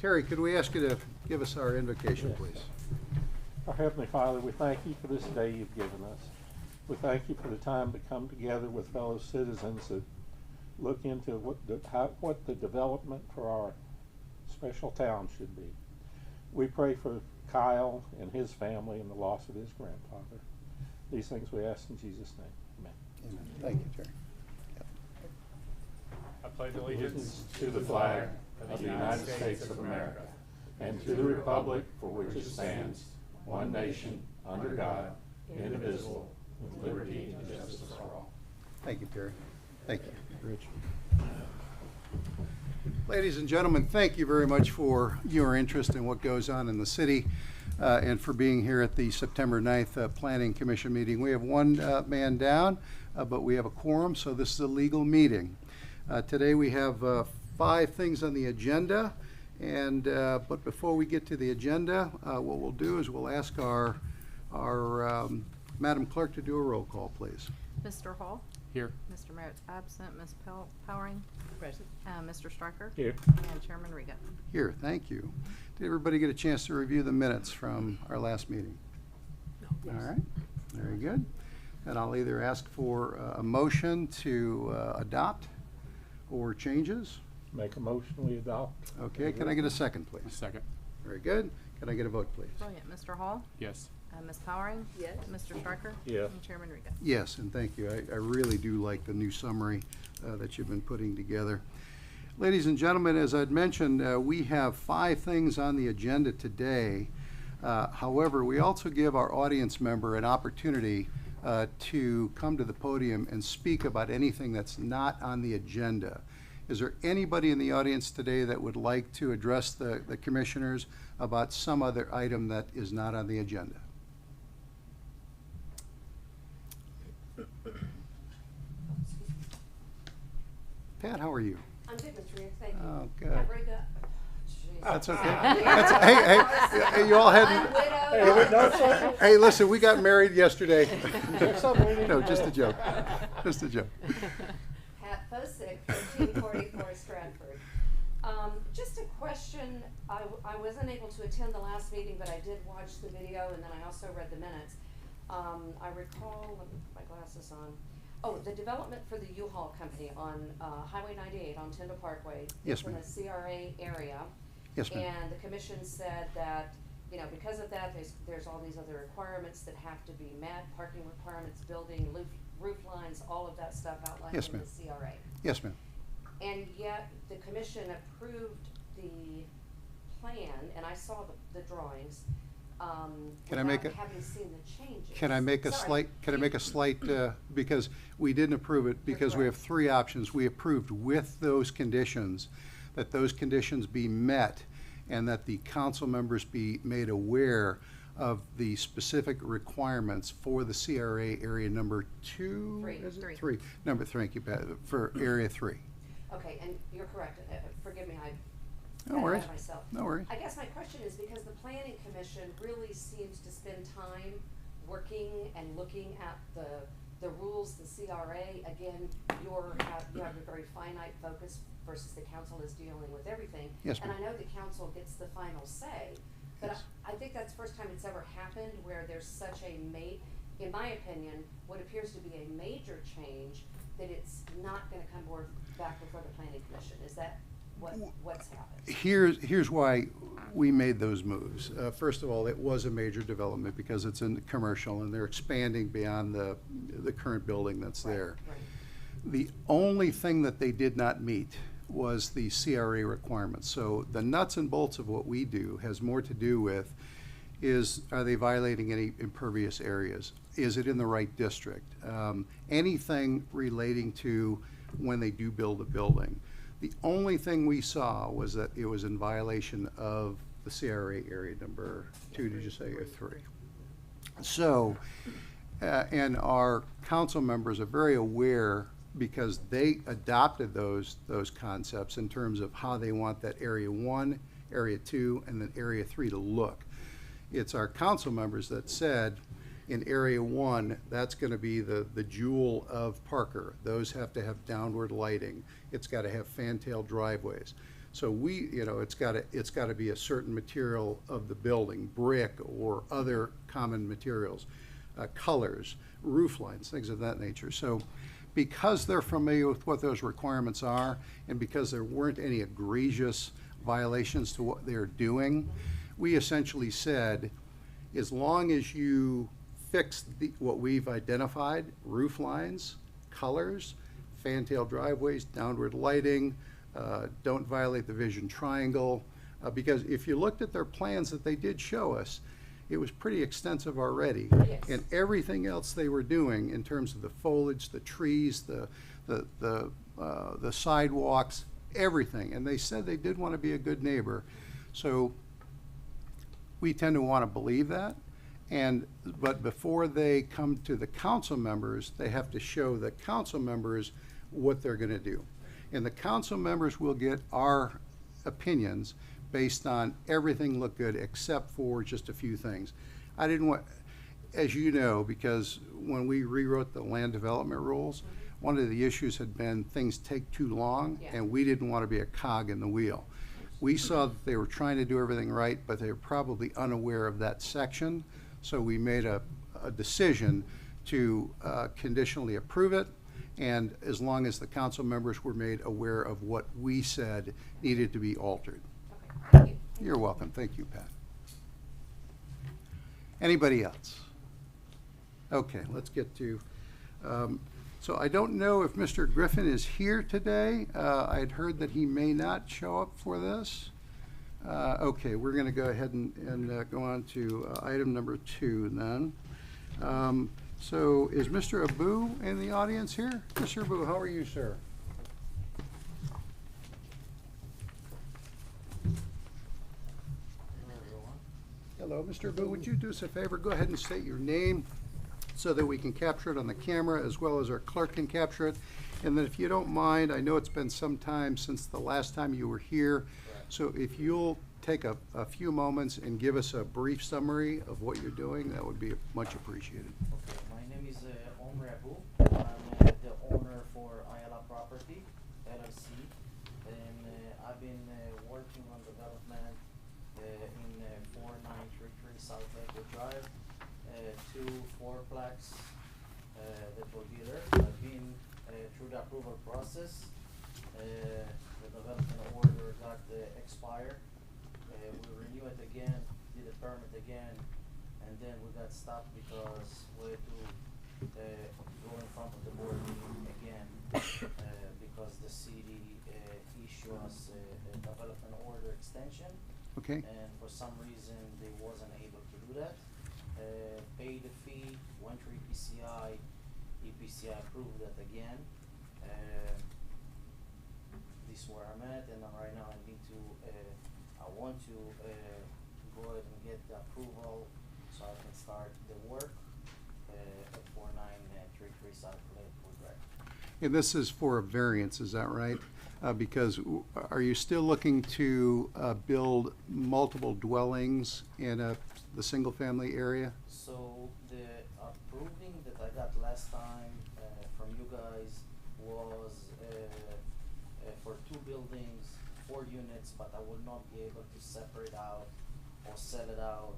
Terry, could we ask you to give us our invocation, Yes. please? Our Heavenly Father, we thank you for this day you've given us. We thank you for the time to come together with fellow citizens to look into what the development for our special town should be. We pray for Kyle and his family and the loss of his grandfather. These things we ask in Jesus' name. Amen. Amen. Thank you, Terry. I pledge allegiance To the flag of the United States of America and to the republic for which it stands, one nation, under God, indivisible, with liberty and justice for all. Thank you, Terry. Thank you, Rich. Ladies and gentlemen, thank you very much for your interest in what goes on in the city and for being here at the September 9th Planning Commission meeting. We have one man down, but we have a quorum, so this is a legal meeting. Today we have 5 things on the agenda, and but before we get to the agenda, what we'll do is we'll ask our Madam Clerk to do a roll call, please. Mr. Hall? Here. Mr. Merritt's absent. Ms. Powering? Present. Mr. Stryker? Here. And Chairman Riga. Here, thank you. Did everybody get a chance to review the minutes from our last meeting? All right, very good. And I'll either ask for a motion to adopt or changes. Make a motion, we adopt. Okay, can I get a second, please? Second. Very good. Can I get a vote, please? Brilliant. Mr. Hall? Yes. Ms. Powering? Yes. Mr. Stryker? Yes. And Chairman Riga. Yes, and thank you. I really do like the new summary that you've been putting together. Ladies and gentlemen, as I'd mentioned, we have 5 things on the agenda today. However, we also give our audience member an opportunity to come to the podium and speak about anything that's not on the agenda. Is there anybody in the audience today that would like to address the commissioners about some other item that is not on the agenda? Pat, how are you? I'm good, Mr. Reed, thank you. Oh, good. Pat Riga. Jeez. That's okay. Yeah. Hey, you all I'm had. widowed. Hey, listen, we got married yesterday. Somebody- No, just a joke. Just a joke. Pat Fosick, 1344 Stratford. Just a question, I wasn't able to attend the last meeting, but I did watch the video and then I also read the minutes. I recall, let me put my glasses on. Oh, the development for the U-Haul company on Highway 98 on Tyndall Parkway. Yes, It's in ma'am. the CRA area. Yes, ma'am. And the commission said that, you know, because of that, there's all these other requirements that have to be met, parking requirements, building, roof lines, all of that stuff outlined Yes, in the ma'am. CRA. Yes, ma'am. And yet, the commission approved the plan, and I saw the drawings, Can I make without a- having seen the changes. Can I make a Sorry. slight, because we didn't approve it, because we have 3 options. We approved with those conditions, that those conditions be met, and that the council members be made aware of the specific requirements for the CRA area number 2? Three. Is it? Three. 3. Number, thank you, Pat, for area 3. Okay, and you're correct, forgive me, I No got ahead worries. of myself. No worries. I guess my question is because the planning commission really seems to spend time working and looking at the rules, the CRA, again, you have a very finite focus versus the council is dealing with everything. Yes, And ma'am. I know the council gets the final say, but Yes. I think that's the first time it's ever happened where there's such a in my opinion, what appears to be a major change, that it's not gonna come back before the planning commission. Is that what's happened? Here's why we made those moves. First of all, it was a major development because it's in commercial and they're expanding beyond the current building that's there. Right. The only thing that they did not meet was the CRA requirements. So the nuts and bolts of what we do has more to do with are they violating any impervious areas? Is it in the right district? Anything relating to when they do build a building. The only thing we saw was that it was in violation of the CRA area number 2, did you say, or 3? So, and our council members are very aware because they adopted those concepts in terms of how they want that area 1, area 2, and then area 3 to look. It's our council members that said, in area 1, that's gonna be the jewel of Parker. Those have to have downward lighting. It's gotta have fantail driveways. So it's gotta be a certain material of the building, brick or other common materials, colors, roof lines, things of that nature. So because they're familiar with what those requirements are, and because there weren't any egregious violations to what they're doing, we essentially said, as long as you fix what we've identified, roof lines, colors, fantail driveways, downward lighting, don't violate the vision triangle, because if you looked at their plans that they did show us, it was pretty extensive already. Yes. And everything else they were doing in terms of the foliage, the trees, the sidewalks, everything. And they said they did want to be a good neighbor. So we tend to want to believe that. But before they come to the council members, they have to show the council members what they're going to do. And the council members will get our opinions based on everything look good except for just a few things. I didn't want, as you know, because when we rewrote the land development rules, one of the issues had been things take too long, Yeah. and we didn't want to be a cog in the wheel. We saw that they were trying to do everything right, but they were probably unaware of that section, so we made a decision to conditionally approve it, and as long as the council members were made aware of what we said needed to be altered. Okay, thank you. You're welcome. Thank you, Pat. Anybody else? Okay, let's get to, so I don't know if Mr. Griffin is here today. I'd heard that he may not show up for this. Okay, we're going to go ahead and go on to item number 2 then. So is Mr. Abu in the audience here? Mr. Abu, how are you, sir? Hello, Mr. Abu, would you do us a favor? Go ahead and state your name so that we can capture it on the camera as well as our clerk can capture it. And then if you don't mind, I know it's been some time since the last time you were here. So if you'll take a few moments and give us a brief summary of what you're doing, that would be much appreciated. Okay, my name is Omar Abu. I'm the owner for Ayala Property, LLC. And I've been working on development in 4933 South Lakewood Drive, 2 4-plex that will be there. I've been through the approval process. The development order got expired. We renew it again, did a permit again, and then we got stopped because we had to go in front of the board meeting again because the city issued us a development order extension. Okay? And for some reason, they wasn't able to do that. Paid the fee, went through EPCI. EPCI approved that again. This is where I'm at, and right now I want to go ahead and get the approval so I can start the work at 4933 South Lakewood Drive. And this is for a variance, is that right? Because are you still looking to build multiple dwellings in the single-family area? So the approving that I got last time from you guys was for 2 buildings, 4 units, but I will not be able to separate out or sell it out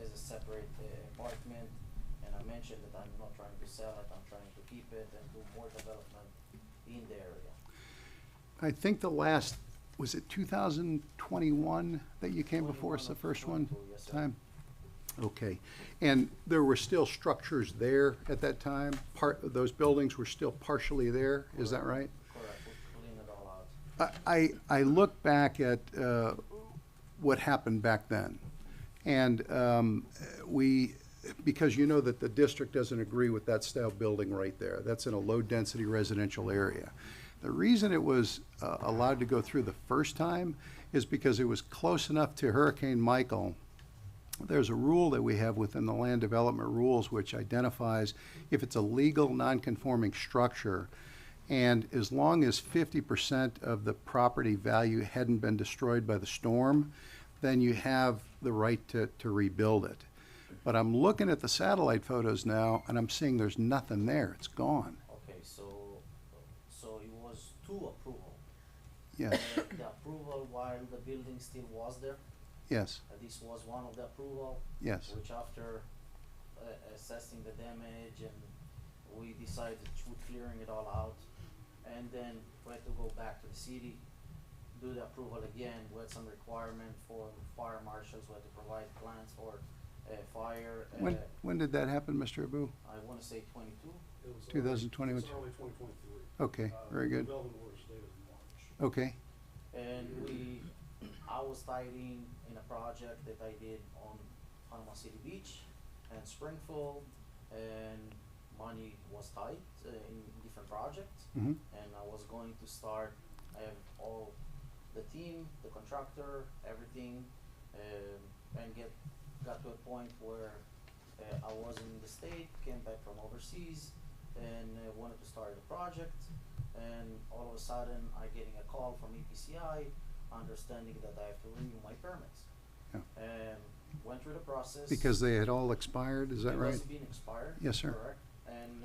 as a separate apartment. And I mentioned that I'm not trying to sell it, I'm trying to keep it and do more development in the area. I think the last, was it 2021 that you came before us, the first one? 22, yes, sir. Time? Okay. And there were still structures there at that time? Those buildings were still partially there, is that right? Correct, we clean it all out. I look back at what happened back then, and because you know that the district doesn't agree with that style building right there. That's in a low-density residential area. The reason it was allowed to go through the first time is because it was close enough to Hurricane Michael. There's a rule that we have within the land development rules which identifies if it's a legal non-conforming structure, and as long as 50% of the property value hadn't been destroyed by the storm, then you have the right to rebuild it. But I'm looking at the satellite photos now, and I'm seeing there's nothing there. It's gone. Okay, so it was 2 approval. Yes. The approval while the building still was there. Yes, This was one of the approval, yes. which after assessing the damage and we decided to clearing it all out. And then we had to go back to the city, do the approval again with some requirement for fire marshals, we had to provide plans for fire. When did that happen, Mr. Abu? I wanna say 22. It was 2020. It was early 2023. Okay, very good. The development order dated in March. Okay, And I was tied in a project that I did on Panama City Beach and Springfield, and money was tight in different projects. mhm, And I was going to start, I have all the team, the contractor, everything, and got to a point where I was in the state, came back from overseas, and wanted to start the project. And all of a sudden, I getting a call from EPCI, understanding that I have to renew my permits. Yeah. And went through the process. because they had all expired, is that It right? was being expired. Yes, sir. Correct. And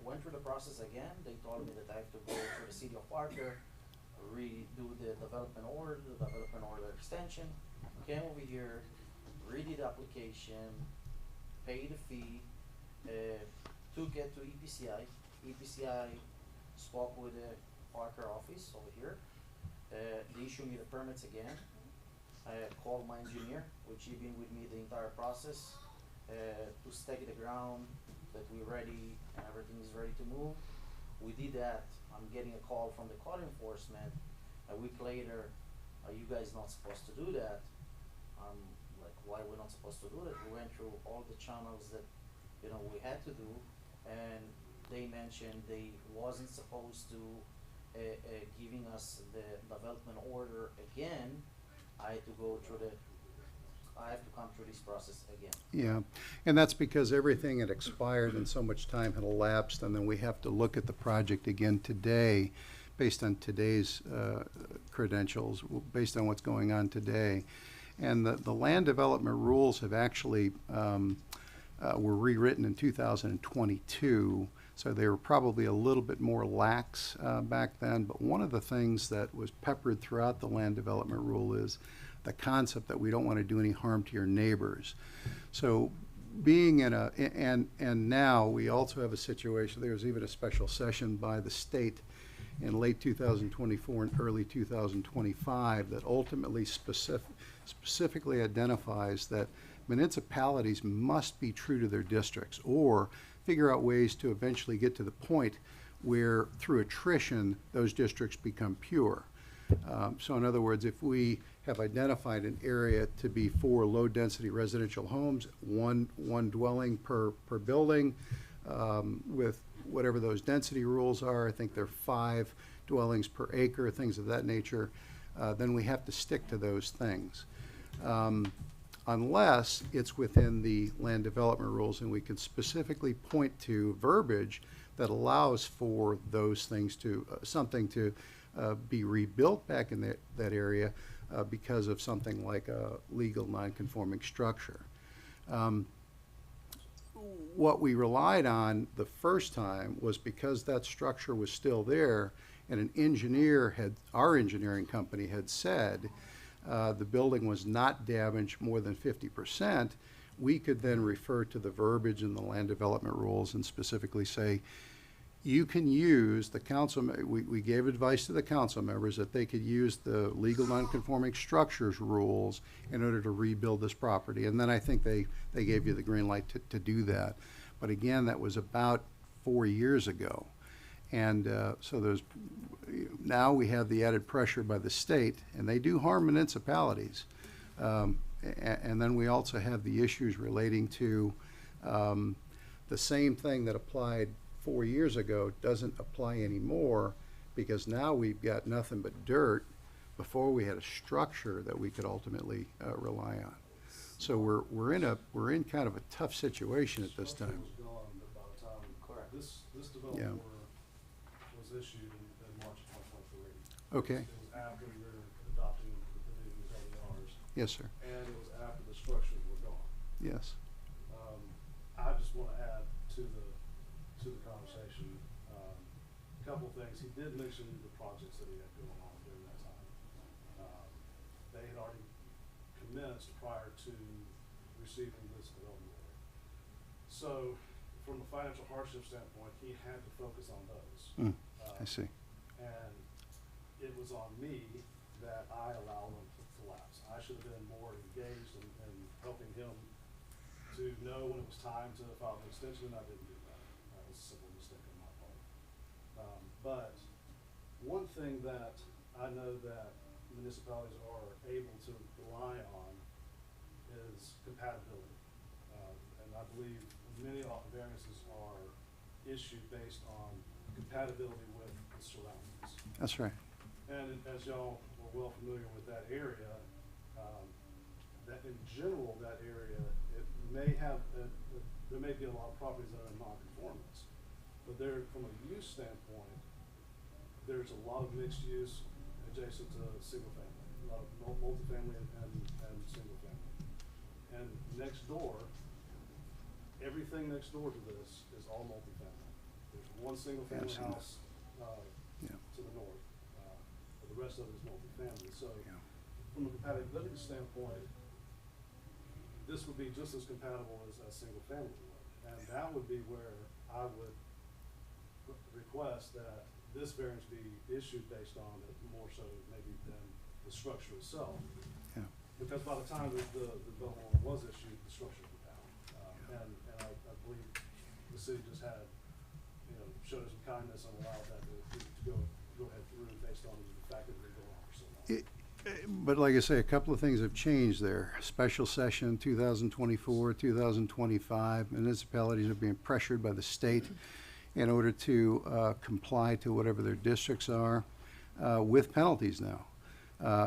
went through the process again. They told me that I have to go to the city of Parker, redo the development order, the development order extension. Came over here, redid the application, paid the fee, took it to EPCI. EPCI spoke with the Parker office over here. They issued me the permits again. I called my engineer, which he been with me the entire process, to stake the ground that we're ready and everything is ready to move. We did that. I'm getting a call from the code enforcement a week later. Are you guys not supposed to do that? Like, why we're not supposed to do that? We went through all the channels that, we had to do, and they mentioned they wasn't supposed to, giving us the development order again. I had to go through I have to come through this process again. Yeah, and that's because everything had expired and so much time had elapsed, and then we have to look at the project again today, based on today's credentials, based on what's going on today. And the land development rules have actually, were rewritten in 2022, so they were probably a little bit more lax back then. But one of the things that was peppered throughout the land development rule is the concept that we don't want to do any harm to your neighbors. So being in and now we also have a situation, there was even a special session by the state in late 2024 and early 2025 that ultimately specifically identifies that municipalities must be true to their districts or figure out ways to eventually get to the point where through attrition those districts become pure. So in other words, if we have identified an area to be for low-density residential homes, one dwelling per building, with whatever those density rules are, I think they're 5 dwellings per acre, things of that nature, then we have to stick to those things. Unless it's within the land development rules and we can specifically point to verbiage that allows for those things to, something to be rebuilt back in that area because of something like a legal non-conforming structure. What we relied on the first time was because that structure was still there and an engineer our engineering company had said the building was not damaged more than 50%, we could then refer to the verbiage in the land development rules and specifically say, you can use the council, we gave advice to the council members that they could use the legal non-conforming structures rules in order to rebuild this property. And then I think they gave you the green light to do that. But again, that was about 4 years ago. And so now we have the added pressure by the state, and they do harm municipalities. And then we also have the issues relating to the same thing that applied 4 years ago doesn't apply anymore because now we've got nothing but dirt. Before we had a structure that we could ultimately rely on. So we're in kind of a tough situation at this time. Structure was gone by the time. Correct. This Yeah. development order was issued in March of 2023. Okay. It was after we were adopting the new LDRs, Yes, sir. and it was after the structures were gone. Yes. I just want to add to the conversation, a couple things. He did mention the projects that he had going on during that time. minutes prior to receiving this development order. So, from a financial hardship standpoint, he had to focus on those. I see. And it was on me that I allowed them to lapse. I should have been more engaged in helping him to know when it was time to file an extension, and I didn't do that. That was a simple mistake on my part. But one thing that I know that municipalities are able to rely on is compatibility. And I believe many variances are issued based on compatibility with the surroundings. That's right. And as y'all are well familiar with that area, that in general, that area, it may have, there may be a lot of properties that are in non-conformance. But there, from a use standpoint, there's a lot of mixed use adjacent to single family, a lot of multifamily and single family. And next door, everything next door to this is all multifamily. There's one single family Yes, house, Yeah. to the north, but the rest of it is multifamily. So Yeah. from a compatibility standpoint, this would be just as compatible as single family would. And that would be where I would request that this variance be issued based on it more so maybe than the structure itself. Yeah. Because by the time the development order was issued, the structure was down. And I believe the city just had, showed some kindness and allowed that to go ahead through based on the fact that it had been going on for so long. But like I say, a couple of things have changed there. Special session 2024, 2025, municipalities are being pressured by the state in order to comply to whatever their districts are with penalties now.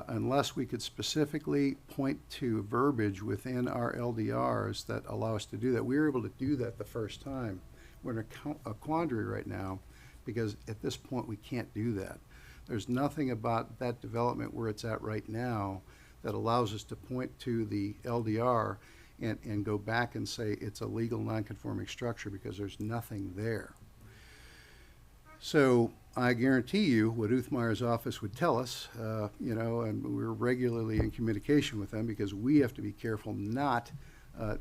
Unless we could specifically point to verbiage within our LDRs that allow us to do that. We were able to do that the first time. We're in a quandary right now because at this point we can't do that. There's nothing about that development where it's at right now that allows us to point to the LDR and go back and say it's a legal non-conforming structure because there's nothing there. So I guarantee you what Uthmeyer's office would tell us, and we're regularly in communication with them because we have to be careful not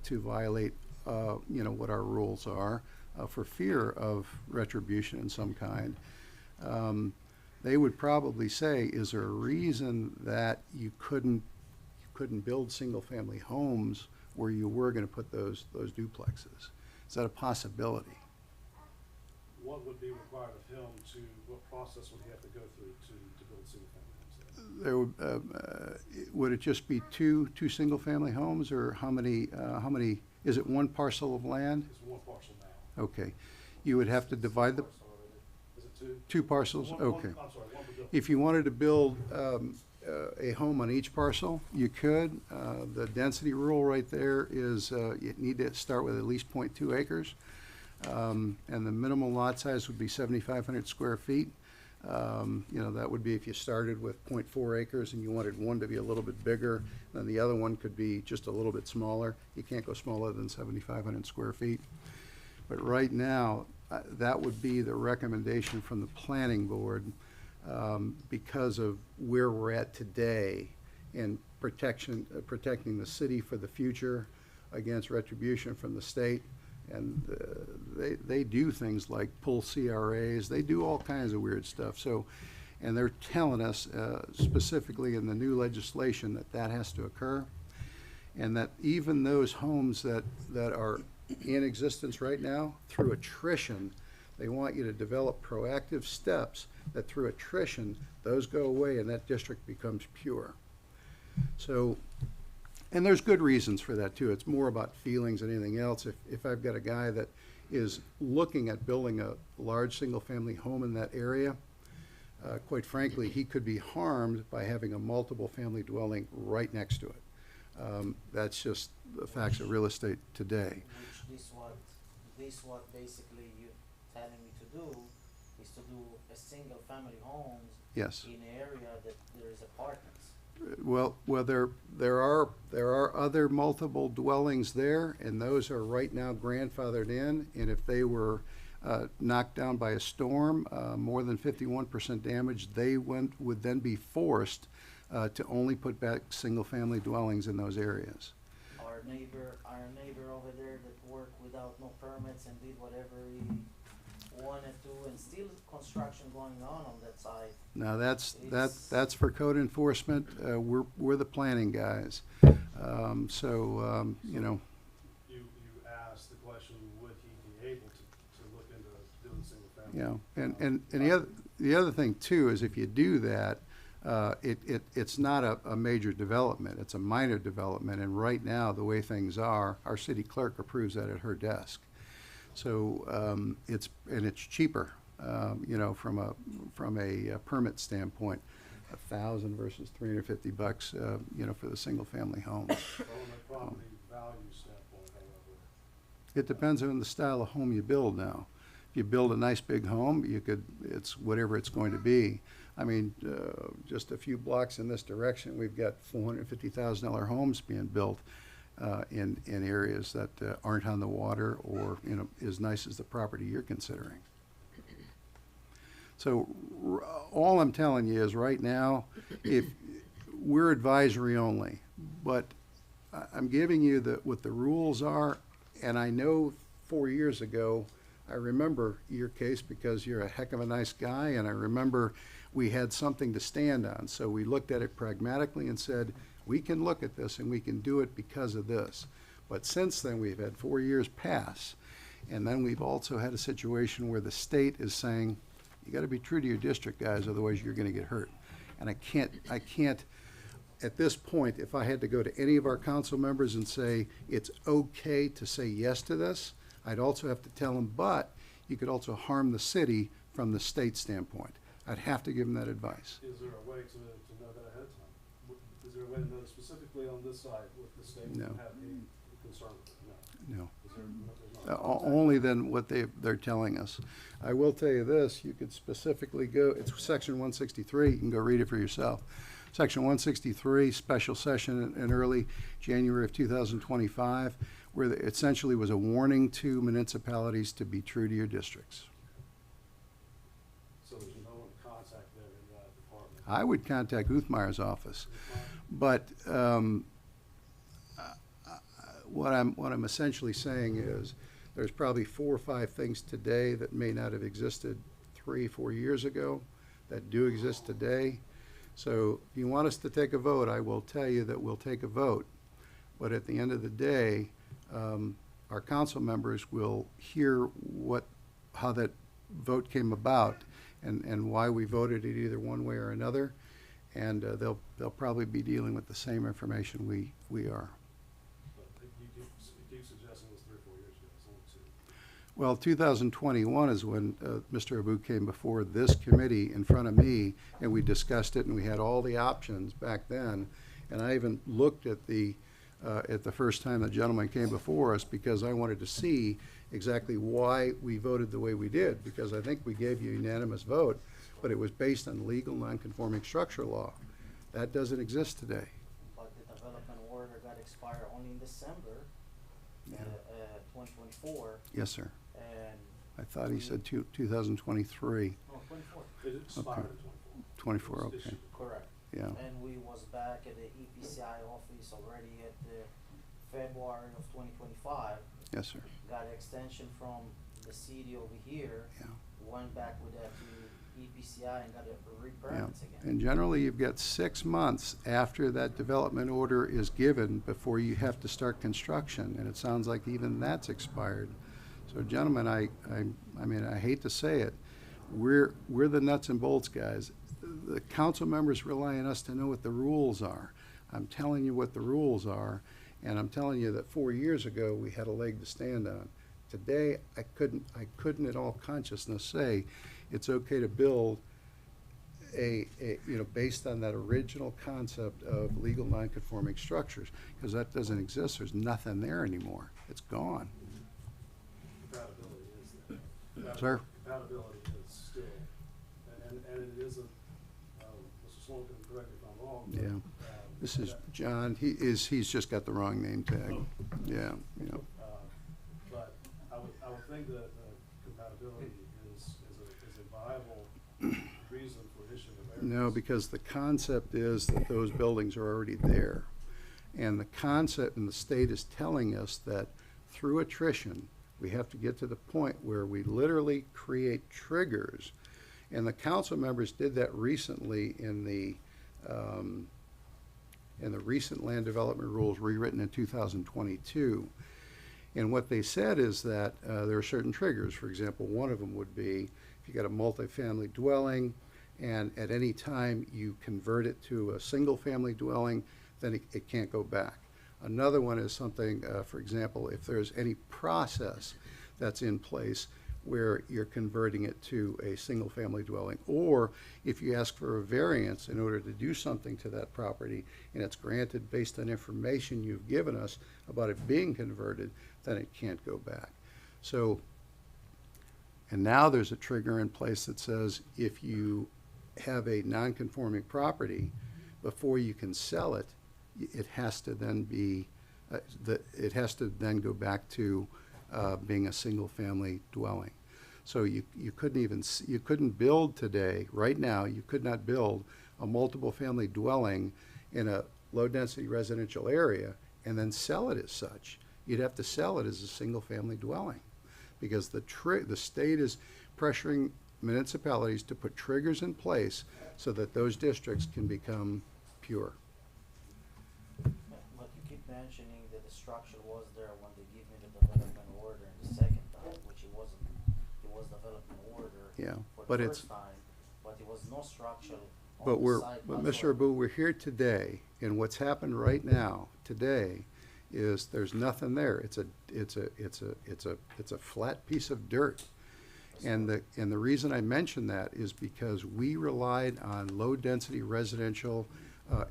to violate, what our rules are for fear of retribution in some kind. They would probably say, is there a reason that you couldn't build single-family homes where you were going to put those duplexes? Is that a possibility? What would be required of him what process would he have to go through to build single family homes there? Would it just be two single-family homes, or how many, is it one parcel of land? It's one parcel now. Okay. You would have to divide the Is it two? two parcels? One- Okay. I'm sorry, one per building. If you wanted to build a home on each parcel, you could. The density rule right there is you need to start with at least 0.2 acres. And the minimum lot size would be 7,500 square feet. That would be if you started with 0.4 acres and you wanted one to be a little bit bigger, then the other one could be just a little bit smaller. You can't go smaller than 7,500 square feet. But right now, that would be the recommendation from the planning board because of where we're at today and protecting the city for the future against retribution from the state. And they do things like pull CRAs. They do all kinds of weird stuff. So, and they're telling us specifically in the new legislation that has to occur, and that even those homes that are in existence right now, through attrition, they want you to develop proactive steps that through attrition, those go away and that district becomes pure. So, and there's good reasons for that too. It's more about feelings than anything else. If I've got a guy that is looking at building a large single-family home in that area, quite frankly, he could be harmed by having a multiple family dwelling right next to it. That's just the facts of real estate today. Which this what basically you're telling me to do is to do a single family homes Yes. in an area that there is apartments. Well, there are other multiple dwellings there, and those are right now grandfathered in. And if they were knocked down by a storm, more than 51% damage, they would then be forced to only put back single-family dwellings in those areas. Our neighbor over there that worked without no permits and did whatever he wanted to, and still construction going on that side. Now, that's It's- for code enforcement. We're the planning guys. You know, You asked the question, would he be able to look into doing single family? you know, and the other thing too is if you do that, it's not a major development, it's a minor development, and right now, the way things are, our city clerk approves that at her desk. So, it's cheaper, you know, from a permit standpoint, 1,000 versus $350, you know, for the single-family homes. From a property value standpoint, however, It depends on the style of home you build now. If you build a nice big home, it's whatever it's going to be. I mean, just a few blocks in this direction, we've got $450,000 homes being built in areas that aren't on the water or, you know, as nice as the property you're considering. So all I'm telling you is right now, if we're advisory only, but I'm giving you what the rules are, and I know 4 years ago, I remember your case because you're a heck of a nice guy, and I remember we had something to stand on. So we looked at it pragmatically and said, we can look at this and we can do it because of this. But since then, we've had 4 years pass, and then we've also had a situation where the state is saying, you gotta be true to your district, guys, otherwise you're gonna get hurt. And I can't, at this point, if I had to go to any of our council members and say, it's okay to say yes to this, I'd also have to tell them, but you could also harm the city from the state standpoint. I'd have to give them that advice. is there a way to know that ahead of time? Is there a way to know specifically on this side what the state would No. have any concern with it? No. No. Is there, there's not a contact? Only than what they're telling us. I will tell you this, you could specifically go, it's section 163, you can go read it for yourself. Section 163, special session in early January of 2025, where it essentially was a warning to municipalities to be true to your districts. So there's no one to contact there in that department? I would contact Uthmeyer's office, but what I'm essentially saying is there's probably 4 or 5 things today that may not have existed 3, 4 years ago that do exist today. So if you want us to take a vote, I will tell you that we'll take a vote. But at the end of the day, our council members will hear how that vote came about and why we voted it either one way or another. And they'll probably be dealing with the same information we are. But you keep suggesting it was 3 or 4 years ago, it's only 2. Well, 2021 is when Mr. Abu came before this committee in front of me, and we discussed it, and we had all the options back then. And I even looked at the first time the gentleman came before us because I wanted to see exactly why we voted the way we did, because I think we gave you a unanimous vote, but it was based on legal non-conforming structure law. That doesn't exist today. But the development order got expired only in December, Yeah. 2024, Yes, sir. and, I thought he said 2023, no, 24, It expired in 24. 24, It was okay. issued. correct. Yeah. And we was back at the EPCI office already at the February of 2025, Yes, sir. got extension from the city over here, Yeah. went back with that to EPCI and got a Yeah. re-permits again. And generally, you've got 6 months after that development order is given before you have to start construction, and it sounds like even that's expired. So gentlemen, I mean, I hate to say it, we're the nuts and bolts guys. The council members rely on us to know what the rules are. I'm telling you what the rules are, and I'm telling you that 4 years ago, we had a leg to stand on. Today, I couldn't in all consciousness say it's okay to build based on that original concept of legal non-conforming structures, because that doesn't exist. There's nothing there anymore. It's gone. Compatibility is there. Sir? Compatibility is still, and it is a, Mr. Sloan can correct me if I'm wrong. but, Yeah. This is that- John. He's just got the wrong name tag. Yeah, But I would think that compatibility is a viable reason for issuing a No, because the concept is that those buildings are already there. And the concept, and the state is telling us that through attrition, we have to get to the point where we literally create triggers. And the council members did that recently in the recent land development rules rewritten in 2022. And what they said is that there are certain triggers. For example, one of them would be if you got a multifamily dwelling and at any time you convert it to a single-family dwelling, then it can't go back. Another one is something, for example, if there's any process that's in place where you're converting it to a single-family dwelling, or if you ask for a variance in order to do something to that property and it's granted based on information you've given us about it being converted, then it can't go back. So, and now there's a trigger in place that says if you have a non-conforming property, before you can sell it, it has to then be, it has to then go back to being a single-family dwelling. So you couldn't even, you couldn't build today, right now, you could not build a multiple-family dwelling in a low-density residential area and then sell it as such. You'd have to sell it as a single-family dwelling because the state is pressuring municipalities to put triggers in place so that those districts can become pure. But you keep mentioning that the structure was there when they give me the development order the second time, which it wasn't. It was development order Yeah, for but the it's- first time, but it was no structure on But the site Mr. whatsoever. Abu, we're here today, and what's happened right now, today, is there's nothing there. It's a flat piece of dirt. And the reason I mention that is because we relied on low-density residential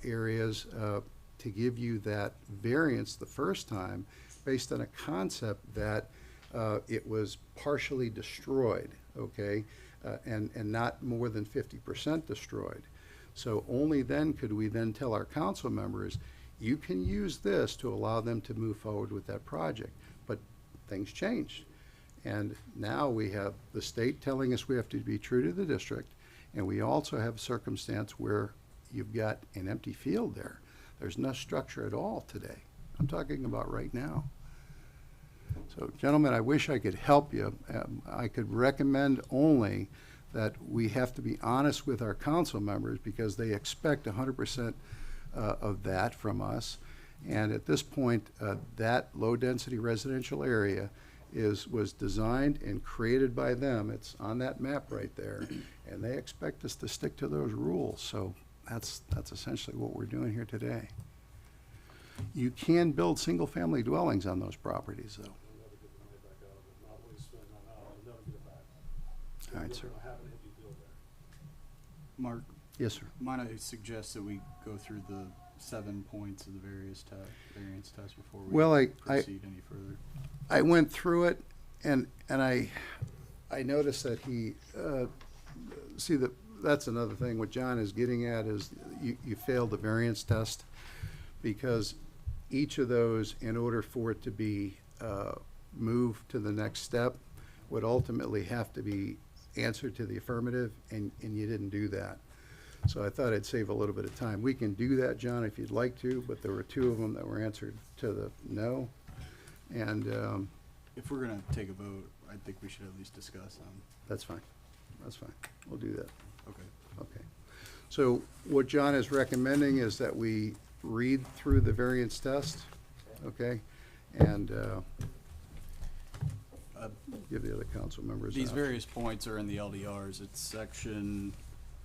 areas to give you that variance the first time based on a concept that it was partially destroyed, okay, and not more than 50% destroyed. So only then could we then tell our council members, you can use this to allow them to move forward with that project. But things changed. And now we have the state telling us we have to be true to the district, and we also have a circumstance where you've got an empty field there. There's no structure at all today. I'm talking about right now. So, gentlemen, I wish I could help you. I could recommend only that we have to be honest with our council members because they expect 100% of that from us. And at this point, that low-density residential area was designed and created by them. It's on that map right there, and they expect us to stick to those rules. So that's essentially what we're doing here today. You can build single-family dwellings on those properties, though. We'll never get the money back out of it, not what we spent on now, we'll never get it back. All right, We're sir. gonna have an empty field there. Mark, Yes, sir. might I suggest that we go through the 7 points of the variance test before we Well, I proceed any further? I went through it, and I noticed that he, see, that's another thing. What John is getting at is you failed the variance test because each of those, in order for it to be moved to the next step, would ultimately have to be answered to the affirmative, and you didn't do that. So I thought I'd save a little bit of time. We can do that, John, if you'd like to, but there were two of them that were answered to the no. And If we're gonna take a vote, I think we should at least discuss them. that's fine. That's fine. We'll do that. Okay. Okay. So what John is recommending is that we read through the variance test, okay? And give the other council members an These option. various points are in the LDRs. It's section,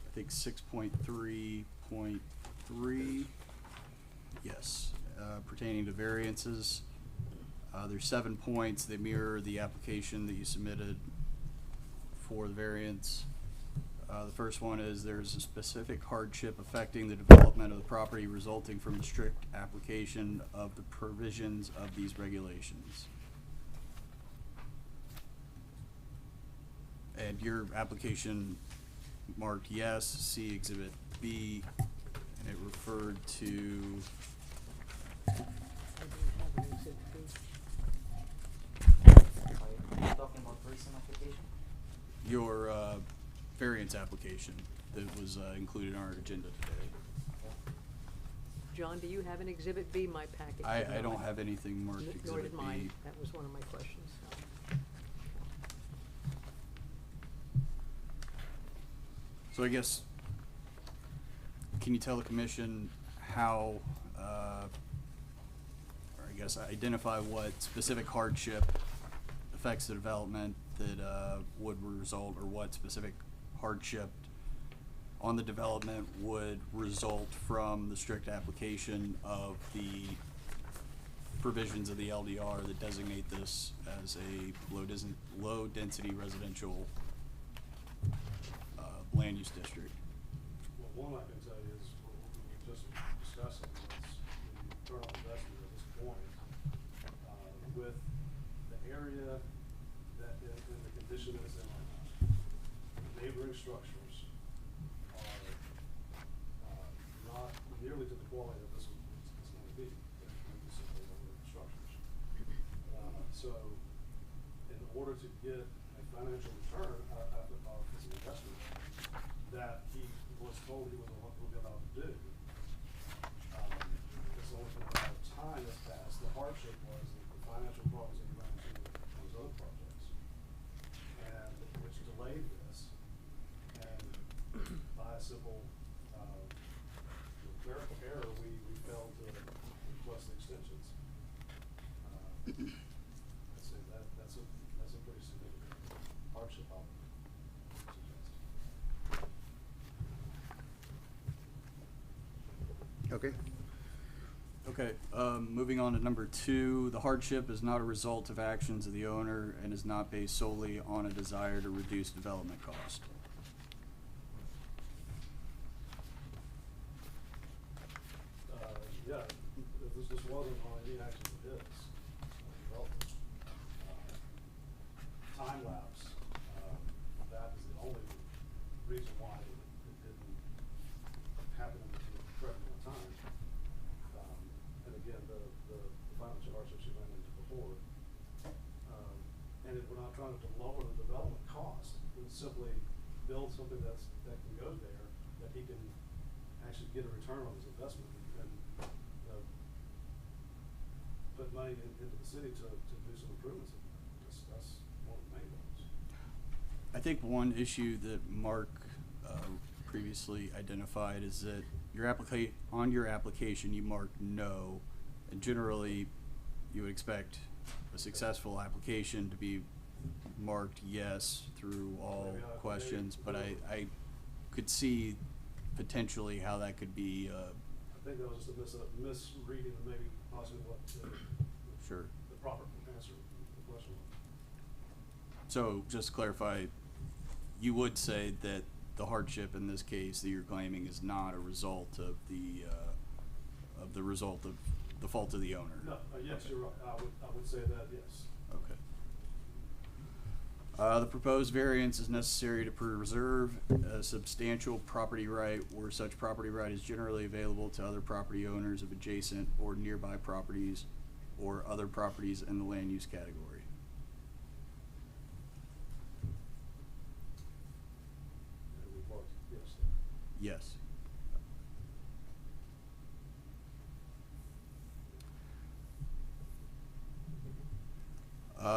I think, 6.3.3. Yes, pertaining to variances. There's 7 points. They mirror the application that you submitted for the variance. The first one is there's a specific hardship affecting the development of the property resulting from a strict application of the provisions of these regulations. And your application marked yes, see Exhibit B, and it referred to Are you talking about recent application? your variance application. that was included on our agenda today. John, do you have an Exhibit B? My packet did I don't not. have anything marked Nor Exhibit did B. mine. That was one of my questions. So I guess, can you tell the commission how, or I guess identify what specific hardship affects the development that would result, or what specific hardship on the development would result from the strict application of the provisions of the LDR that designate this as a low density residential land use district? Well, one I can tell you is what we were just discussing was the return on investment at this point, with the area that in the condition it's in right now. Neighboring structures are not nearly to the quality that this is going to be. They're going to be simply older structures. So in order to get a financial return out of this investment that he was told he was allowed to do, it's only been about time has passed. The hardship was the financial problems that he ran into on his other projects, and which delayed this. And by a simple clerical error, we failed to request the extensions. That's a pretty significant hardship, I would suggest. Okay. Okay, moving on to number 2, the hardship is not a result of actions of the owner and is not based solely on a desire to reduce development cost. Yeah, if this wasn't on any actions of his, development. Time lapse, that is the only reason why it didn't happen in the correct amount of time. And again, the financial hardship she ran into before. And if we're not trying to lower the development cost, we simply build something that can go there, that he can actually get a return on his investment and put money into the city to do some improvements. That's one of the main goals. I think one issue that Mark previously identified is that on your application you marked no, and generally you would expect a successful application to be marked yes through all Maybe questions, but maybe- I could see potentially how that could be I think that was just a misreading of maybe possibly what sure. the proper answer to the question was. So just to clarify, you would say that the hardship in this case that you're claiming is not a result of the result of the fault of the owner? No, yes, you're right. I would say that, yes. Okay. The proposed variance is necessary to preserve a substantial property right where such property right is generally available to other property owners of adjacent or nearby properties or other properties in the land use category. And we marked yes there. Yes.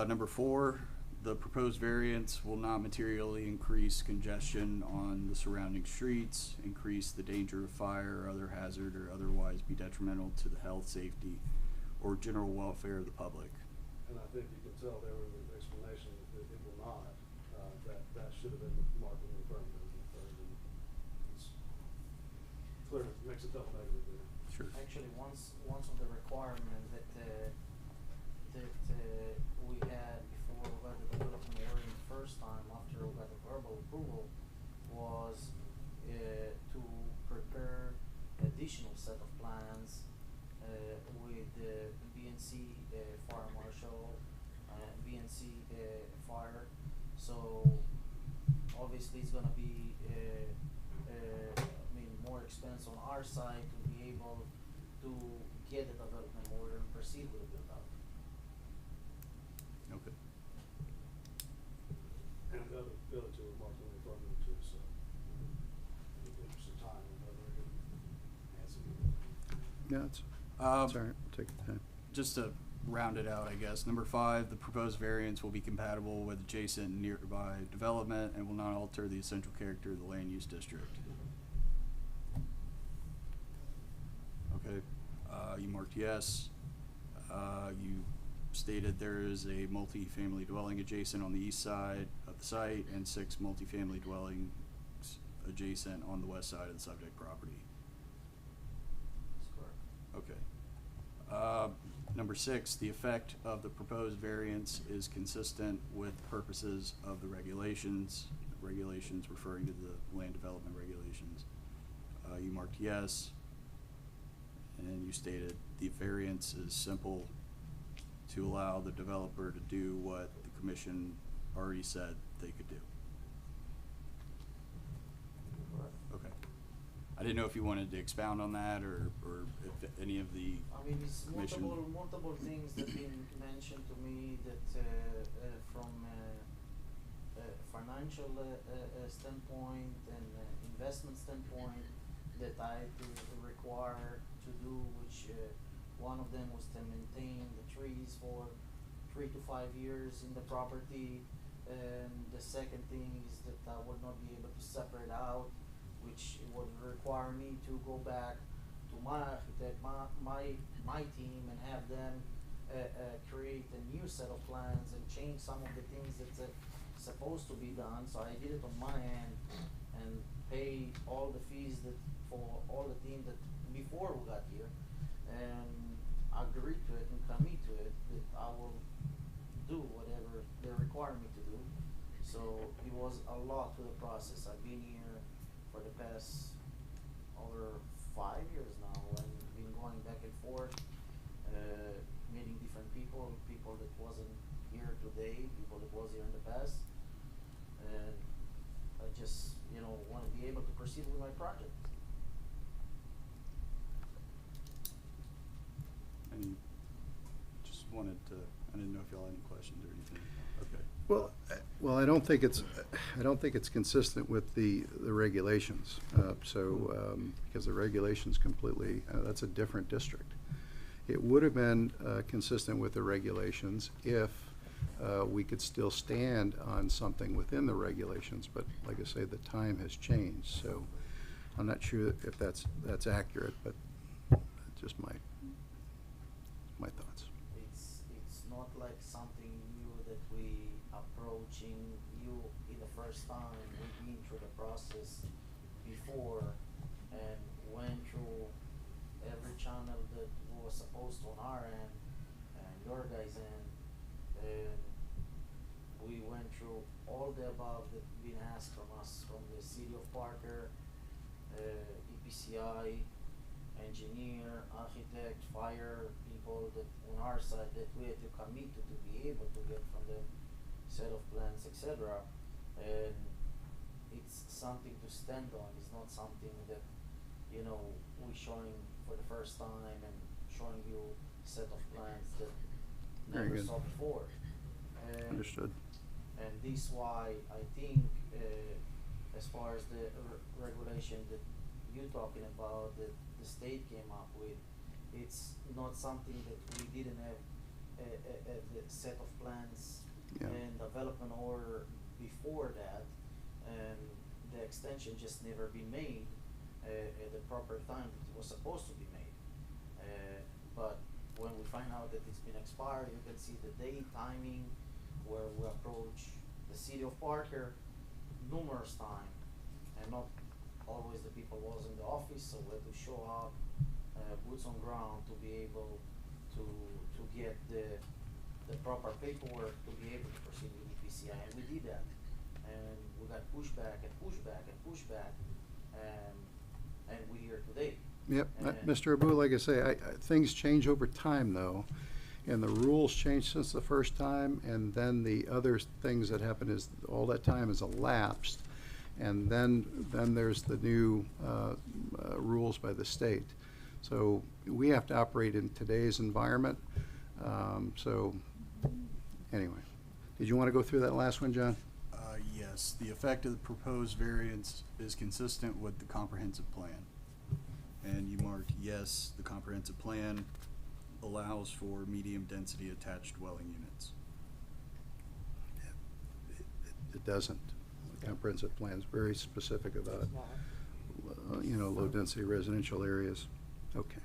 Number 4, the proposed variance will not materially increase congestion on the surrounding streets, increase the danger of fire or other hazard, or otherwise be detrimental to the health, safety, or general welfare of the public. And I think you can tell there was an explanation that it will not, that should have been marked in the affirmative. It's clear, it makes it double negative there. Sure. Actually, once of the requirement that we had before we got the development area the first time after we got the verbal approval was to prepare additional set of plans with the BNC fire marshal, BNC fire. So obviously it's gonna be more expense on our side to be able to get the development order and proceed with the build out. Okay. And the other two were marked in the affirmative too, so. Yeah, it's all right, take your time. Just to round it out, I guess. Number 5, the proposed variance will be compatible with adjacent and nearby development and will not alter the essential character of the land use district. Okay, you marked yes. You stated there is a multi-family dwelling adjacent on the east side of the site and 6 multifamily dwellings adjacent on the west side of the subject property. That's correct. Okay. Number 6, the effect of the proposed variance is consistent with purposes of the regulations referring to the land development regulations. You marked yes, and you stated the variance is simple to allow the developer to do what the commission already said they could do. Correct. Okay. I didn't know if you wanted to expound on that or if any of the I mean, it's commission. multiple things that been mentioned to me that from financial standpoint and investment standpoint that I require to do, which one of them was to maintain the trees for 3 to 5 years in the property, and the second thing is that I would not be able to separate out, which would require me to go back to my architect, my team, and have them create a new set of plans and change some of the things that's supposed to be done. So I did it on my end and pay all the fees that for all the team that before we got here, and agreed to it and commit to it that I will do whatever they require me to do. So it was a lot to the process. I've been here for the past over 5 years now, and been going back and forth, meeting different people that wasn't here today, people that was here in the past, and I just, want to be able to proceed with my project. And just wanted to, I didn't know if y'all had any questions or anything. Okay. Well, I don't think it's consistent with the regulations. Because the regulations completely, that's a different district. It would have been consistent with the regulations if we could still stand on something within the regulations, but like I say, the time has changed, so I'm not sure if that's accurate, but just my thoughts. It's not like something new that we approaching you in the first time. We've been through the process before and went through every channel that was supposed to on our end and your guys' end, and we went through all the above that been asked from us, from the city of Parker, EPCI, engineer, architect, fire people that on our side that we had to commit to be able to get from them set of plans, etc. And it's something to stand on. It's not something that we showing for the first time and showing you a set of plans that Very never good. saw before. And Understood. And this why I think, as far as the regulation that you're talking about, that the state came up with, it's not something that we didn't have the set of plans Yeah. and development order before that, and the extension just never been made at the proper time that it was supposed to be made. But when we find out that it's been expired, you can see the date, timing, where we approach the city of Parker numerous times, and not always the people was in the office, so we had to show up, boots on ground to be able to get the proper paperwork to be able to proceed with EPCI, and we did that. And we got pushback and pushback and pushback, and we're here today. Yep, And- Mr. Abu, like I say, things change over time, though, and the rules change since the first time, and then the other things that happen is all that time is elapsed, and then there's the new rules by the state. So we have to operate in today's environment. So anyway, did you want to go through that last one, John? Yes, the effect of the proposed variance is consistent with the comprehensive plan. and you marked yes, the comprehensive plan allows for medium-density attached dwelling units. It doesn't. The comprehensive plan is very specific about, It's not. you know, low-density residential areas. Okay.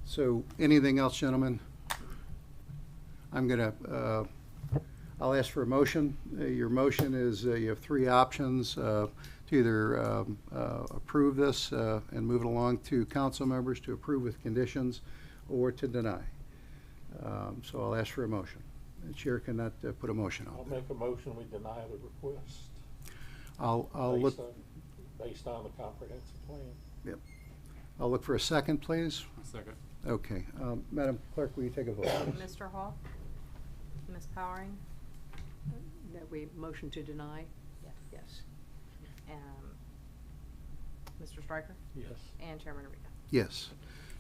So, anything else, gentlemen? I'm gonna, I'll ask for a motion. Your motion is, you have three options, to either approve this and move it along to council members to approve with conditions, or to deny. So I'll ask for a motion. The chair cannot put a motion I'll on there. make a motion, we deny the request. I'll look, Based on the comprehensive plan. yep. I'll look for a second, please. Second. Okay. Madam Clerk, will you take a vote, please? Mr. Hall? Ms. Powering? That we motion to deny? Yes. Yes. Mr. Stryker? Yes. And Chairman Rita? Yes.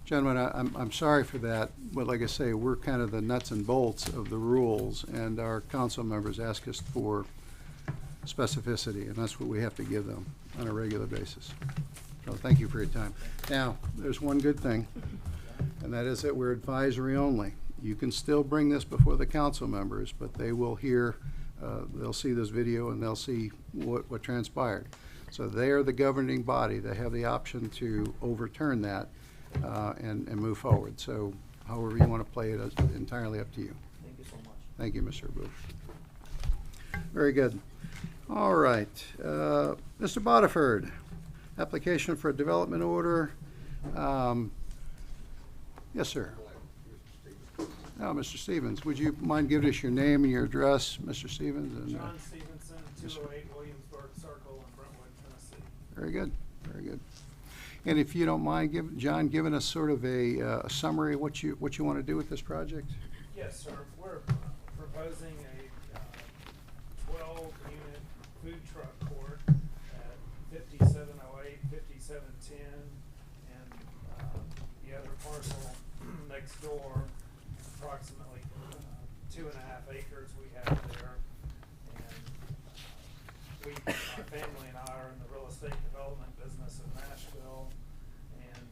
Gentlemen, I'm sorry for that, but like I say, we're kind of the nuts and bolts of the rules, and our council members ask us for specificity, and that's what we have to give them on a regular basis. So thank you for your time. Now, there's one good thing, and that is that we're advisory only. You can still bring this before the council members, but they will hear, they'll see this video and they'll see what transpired. So they are the governing body. They have the option to overturn that and move forward. So however you want to play it is entirely up to you. Thank you so much. Thank you, Mr. Booth. Very good. All right. Mr. Bodiford, application for a development order. Yes, sir. Oh, Mr. Stevens, would you mind giving us your name and your address, Mr. Stevens? And, John Stevenson, 208 Williamsburg Circle in Brentwood, Tennessee. Very good, very good. And if you don't mind, John, giving us sort of a summary of what you want to do with this project? Yes, sir. We're proposing a 12-unit food truck court at 5708, 5710, and the other parcel next door, approximately 2.5 acres we have there. And my family and I are in the real estate development business in Nashville, and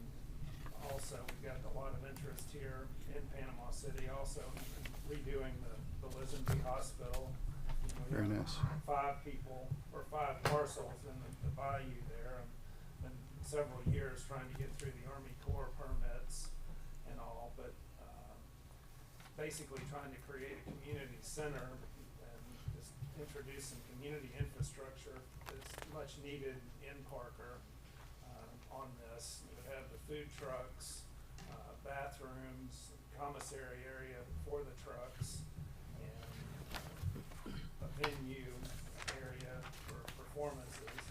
also we've got a lot of interest here in Panama City, also in redoing the Lisenby Hospital. You know, we Very have nice. 5 people, or 5 parcels in the bayou there, and been several years trying to get through the Army Corps permits and all, but basically trying to create a community center and just introduce some community infrastructure that's much needed in Parker on this. We would have the food trucks, bathrooms, commissary area for the trucks, and a venue area for performances,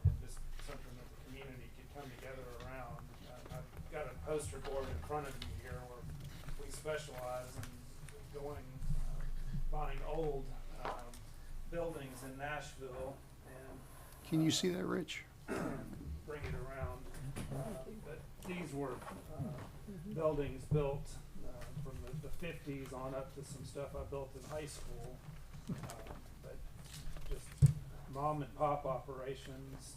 and just something that the community could come together around. I've got a poster board in front of me here where we specialize in going, buying old buildings in Nashville and Can you see that, Rich? bring it around. But these were buildings built from the 50s on up to some stuff I built in high school. But just mom and pop operations,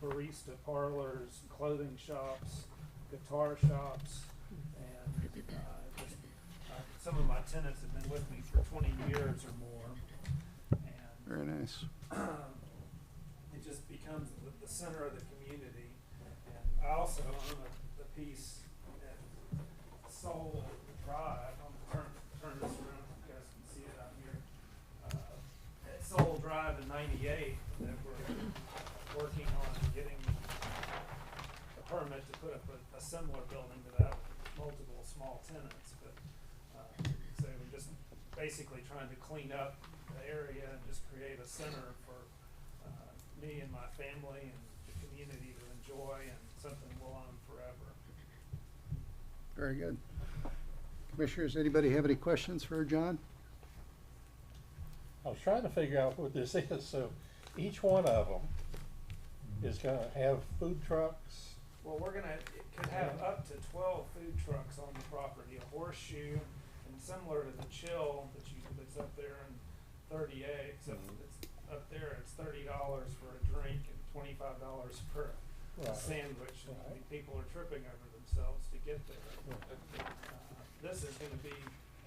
barista parlors, clothing shops, guitar shops, and just some of my tenants have been with me for 20 years or more. And Very nice. it just becomes the center of the community. And I also own a piece at Soul Drive. I'm gonna turn this around so you guys can see it out here. At Soul Drive in 98 that we're working on getting a permit to put up a similar building to that with multiple small tenants. But so we're just basically trying to clean up the area and just create a center for me and my family and the community to enjoy, and something we'll own forever. Very good. Commissioners, anybody have any questions for John? I was trying to figure out what this is, so each one of them is gonna have food trucks. Well, it could have up to 12 food trucks on the property, a horseshoe, and similar to the Chill that's up there in 38, except it's up there, it's $30 for a drink and $25 per Right. sandwich. And Right. people are tripping over themselves to get there. This is gonna be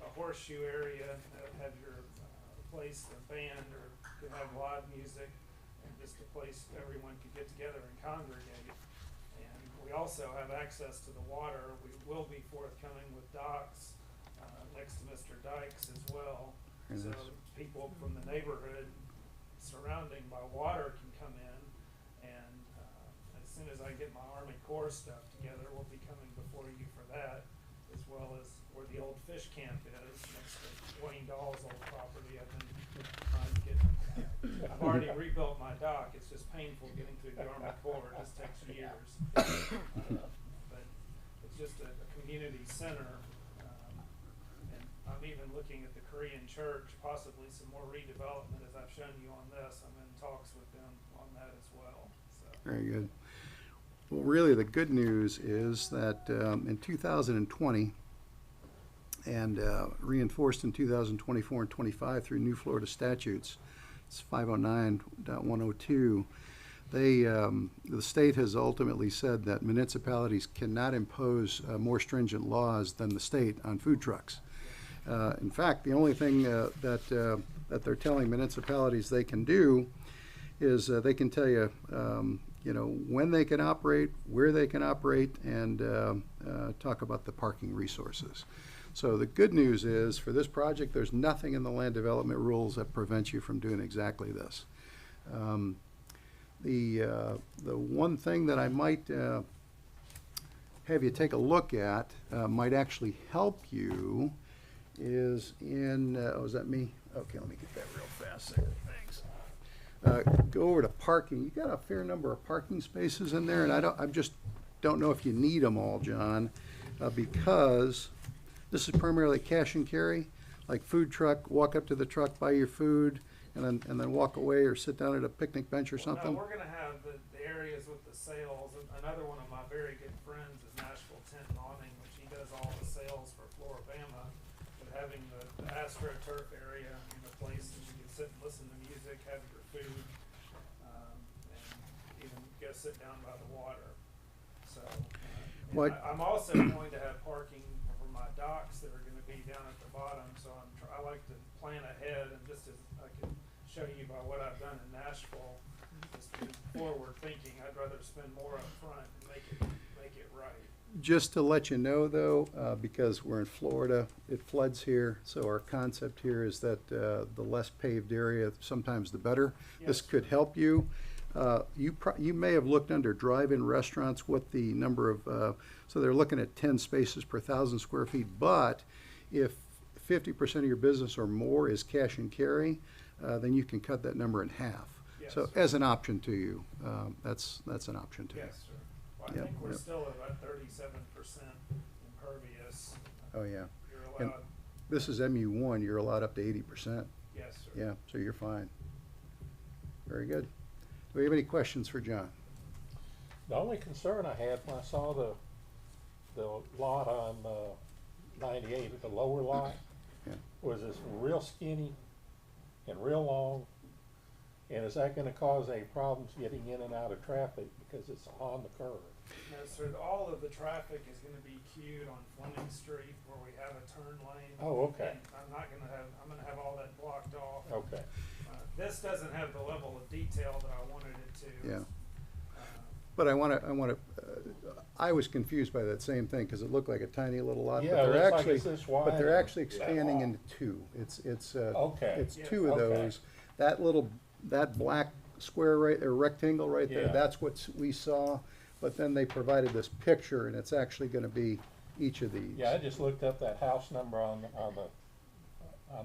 a horseshoe area, have your place, a band, or could have live music, and just a place everyone could get together and congregate. And we also have access to the water. We will be forthcoming with docks next to Mr. Dykes as well. Very So nice. people from the neighborhood surrounding by water can come in. And as soon as I get my Army Corps stuff together, we'll be coming before you for that, as well as where the old fish camp is, next to Wayne Dahl's old property. I've been trying to get, I've already rebuilt my dock. It's just painful getting through the Army Corps. It just takes years. But it's just a community center. And I'm even looking at the Korean church, possibly some more redevelopment, as I've shown you on this. I'm in talks with them on that as well, so. Very good. Well, really, the good news is that in 2020, and reinforced in 2024 and 25 through new Florida statutes, it's 509.102, the state has ultimately said that municipalities cannot impose more stringent laws than the state on food trucks. In fact, the only thing that they're telling municipalities they can do is they can tell you, when they can operate, where they can operate, and talk about the parking resources. So the good news is, for this project, there's nothing in the land development rules that prevents you from doing exactly this. The one thing that I might have you take a look at might actually help you is in, oh, is that me? Okay, let me get that real fast there, thanks. Go over to parking. You got a fair number of parking spaces in there, and I just don't know if you need them all, John, because this is primarily cash and carry, like food truck, walk up to the truck, buy your food, and then walk away or sit down at a picnic bench or something. No, we're gonna have the areas with the sales. Another one of my very good friends is Nashville Tent and Awning, which he does all the sales for Floribama. But having the AstroTurf area in a place that you can sit and listen to music, have your food, and even go sit down by the water. So, What- I'm also going to have parking for my docks that are gonna be down at the bottom, so I like to plan ahead, and just as I can show you by what I've done in Nashville, just be forward thinking. I'd rather spend more up front and make it right. Just to let you know, though, because we're in Florida, it floods here, so our concept here is that the less paved area, sometimes the better. This Yes. could help you. You may have looked under drive-in restaurants what the number of, so they're looking at 10 spaces per 1,000 square feet, but if 50% of your business or more is cash and carry, then you can cut that number in half. Yes. So as an option to you, that's an option to you. Yes, sir. Well, I Yep, think we're yep. still at about 37% impervious. Oh, yeah. You're And allowed, this is MU1, you're allowed up to 80%. yes, sir. Yeah, so you're fine. Very good. Do we have any questions for John? The only concern I had when I saw the lot on 98, the lower lot, Yeah. was it's real skinny and real long. And is that gonna cause any problems getting in and out of traffic because it's on the curve? No, sir, all of the traffic is gonna be queued on Fleming Street where we have a turn lane. Oh, okay. And I'm gonna have all that blocked off. Okay. This doesn't have the level of detail that I wanted it to. Yeah. Uh, But I was confused by that same thing, because it looked like a tiny little lot, Yeah, but it they're looks like actually, it's this but wide they're and actually that expanding long. into two. It's Okay. it's Yeah. two of Okay. those. That black square right, or rectangle right there, Yeah. that's what we saw, but then they provided this picture, and it's actually gonna be each of these. Yeah, I just looked up that house number on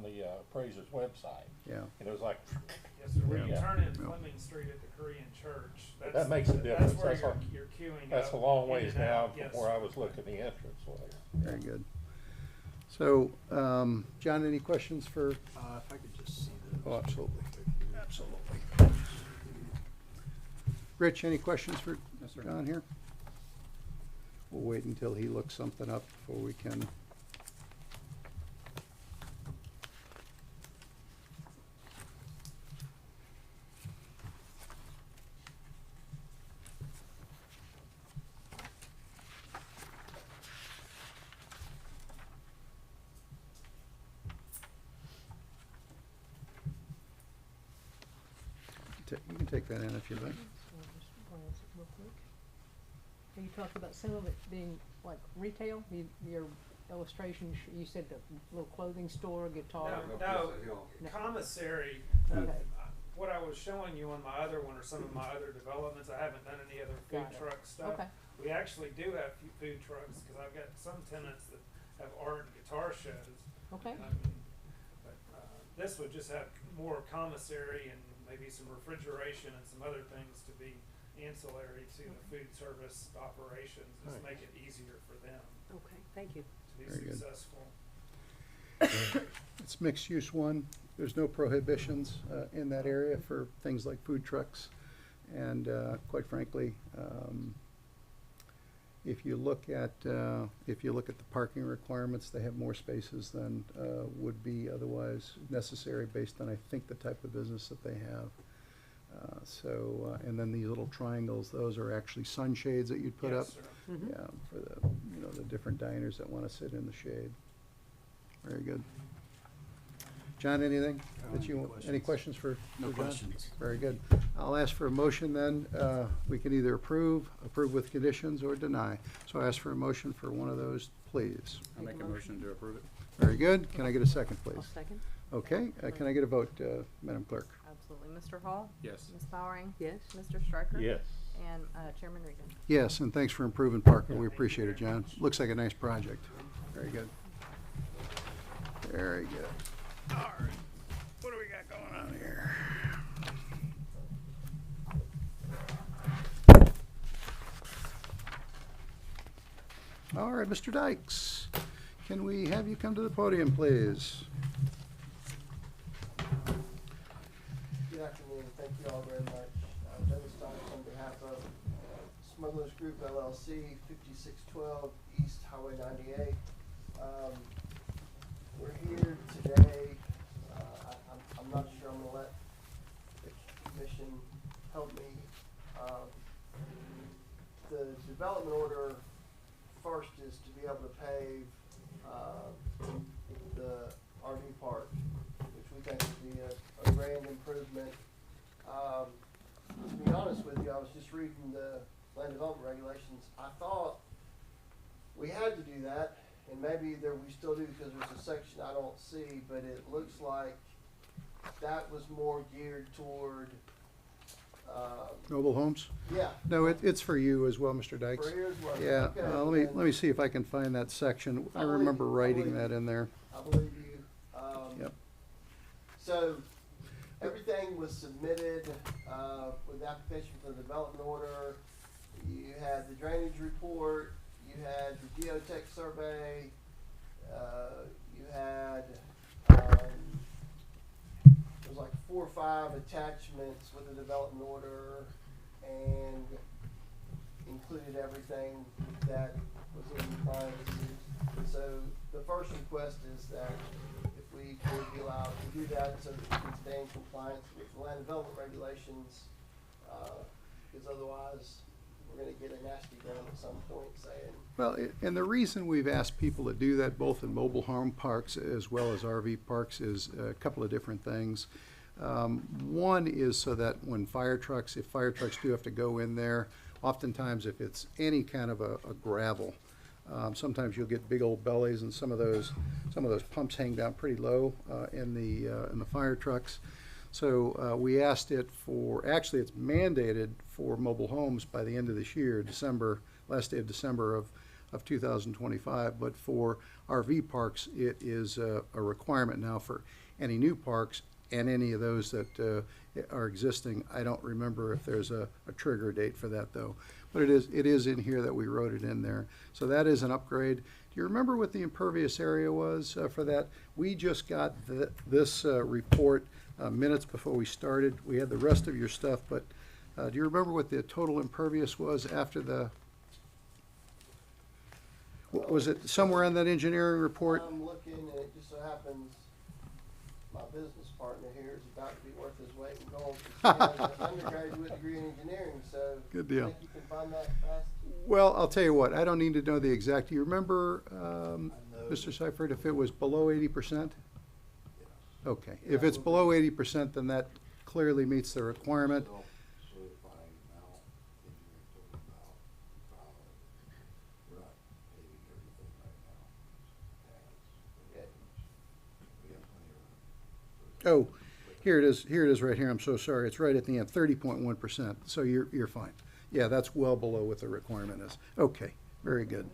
the appraiser's website, Yeah. and it was like, Yes, sir, when you Yeah. turn in Yeah. Fleming Street at the Korean church, That that's, makes a difference. that's where That's all- you're queuing that's up a long in ways and out. down from Yes, where I sir. was looking the entrance way. Very good. So, John, any questions for? If I could just see those. Oh, absolutely. Absolutely. Rich, any questions for Yes, sir. John here? We'll wait until he looks something up before we can. You can take that in if you like. So I'll just glance it real quick. And you talked about some of it being like retail, your illustration, you said the little clothing store, guitar. No, No. commissary, Okay. what I was showing you on my other one are some of my other developments. I haven't done any other food Got it. truck stuff. Okay. We actually do have food trucks, cause I've got some tenants that have art and guitar shows. Okay. But this would just have more commissary and maybe some refrigeration and some other things to be ancillary to the food service operations, just make it easier for them Okay, thank you. to be Very good. successful. It's mixed use one. There's no prohibitions in that area for things like food trucks. And quite frankly, if you look at the parking requirements, they have more spaces than would be otherwise necessary based on, I think, the type of business that they have. And then these little triangles, those are actually sunshades that you'd put up. Yes, sir. Mhm. Yeah, for the different diners that want to sit in the shade. Very good. John, anything that you, any questions for No for John? questions. Very good. I'll ask for a motion then. We can either approve with conditions, or deny. So I ask for a motion for one of those, please. I'll make a motion to approve it. Very good. Can I get a second, please? I'll second. Okay, can I get a vote, Madam Clerk? Absolutely. Mr. Hall? Yes. Ms. Powering? Yes. Mr. Striker? Yes. And Chairman Regan. Yes, and thanks for improving Parker. We appreciate it, John. Looks like a nice project. Very good. Very good. All right. What do we got going on here? All right, Mr. Dykes, can we have you come to the podium, please? Good afternoon, thank you all very much. Dennis Dykes on behalf of Smugglers Group LLC, 5612 East Highway 98. We're here today, I'm not sure, I'm gonna let the commission help me. The development order first is to be able to pave the RV park, which we think would be a grand improvement. To be honest with you, I was just reading the land development regulations. I thought we had to do that, and maybe we still do because there's a section I don't see, but it looks like that was more geared toward, Mobile homes? yeah. No, it's for you as well, Mr. Dykes. For yours was, Yeah, okay, let then me see if I can find that section. I I believe remember you, I writing believe that you. in there. I believe you. Yep. So, everything was submitted, with the application for the development order. You had the drainage report, you had the geotech survey, you had, there was like 4 or 5 attachments with the development order, and included everything that was in compliance. So the first request is that if we could be allowed to do that so that we can stay in compliance with the land development regulations, because otherwise we're gonna get a nasty gun at some point saying, Well, and the reason we've asked people to do that, both in mobile home parks as well as RV parks, is a couple of different things. One is so that when if fire trucks do have to go in there, oftentimes if it's any kind of a gravel, sometimes you'll get big old bellies, and some of those pumps hang down pretty low in the fire trucks. So we asked it for, actually it's mandated for mobile homes by the end of this year, last day of December of 2025. But for RV parks, it is a requirement now for any new parks and any of those that are existing. I don't remember if there's a trigger date for that though, but it is in here that we wrote it in there. So that is an upgrade. Do you remember what the impervious area was for that? We just got this report minutes before we started. We had the rest of your stuff, but do you remember what the total impervious was after the, was it somewhere on that engineering report? I'm looking, and it just so happens my business partner here is about to be worth his weight in gold. He has an undergraduate degree in engineering, so Good deal. I think you can find that fast. Well, I'll tell you what, I don't need to know the exact, do you remember, Mr. Seifert, if it was below 80%? Okay, if it's below 80%, then that clearly meets the requirement. Self-certifying now, engineering total now, we're not paving everything right now. We have plenty of. Oh, here it is right here, I'm so sorry, it's right at the end, 30.1%, so you're fine. Yeah, that's well below what the requirement is. Okay, very good.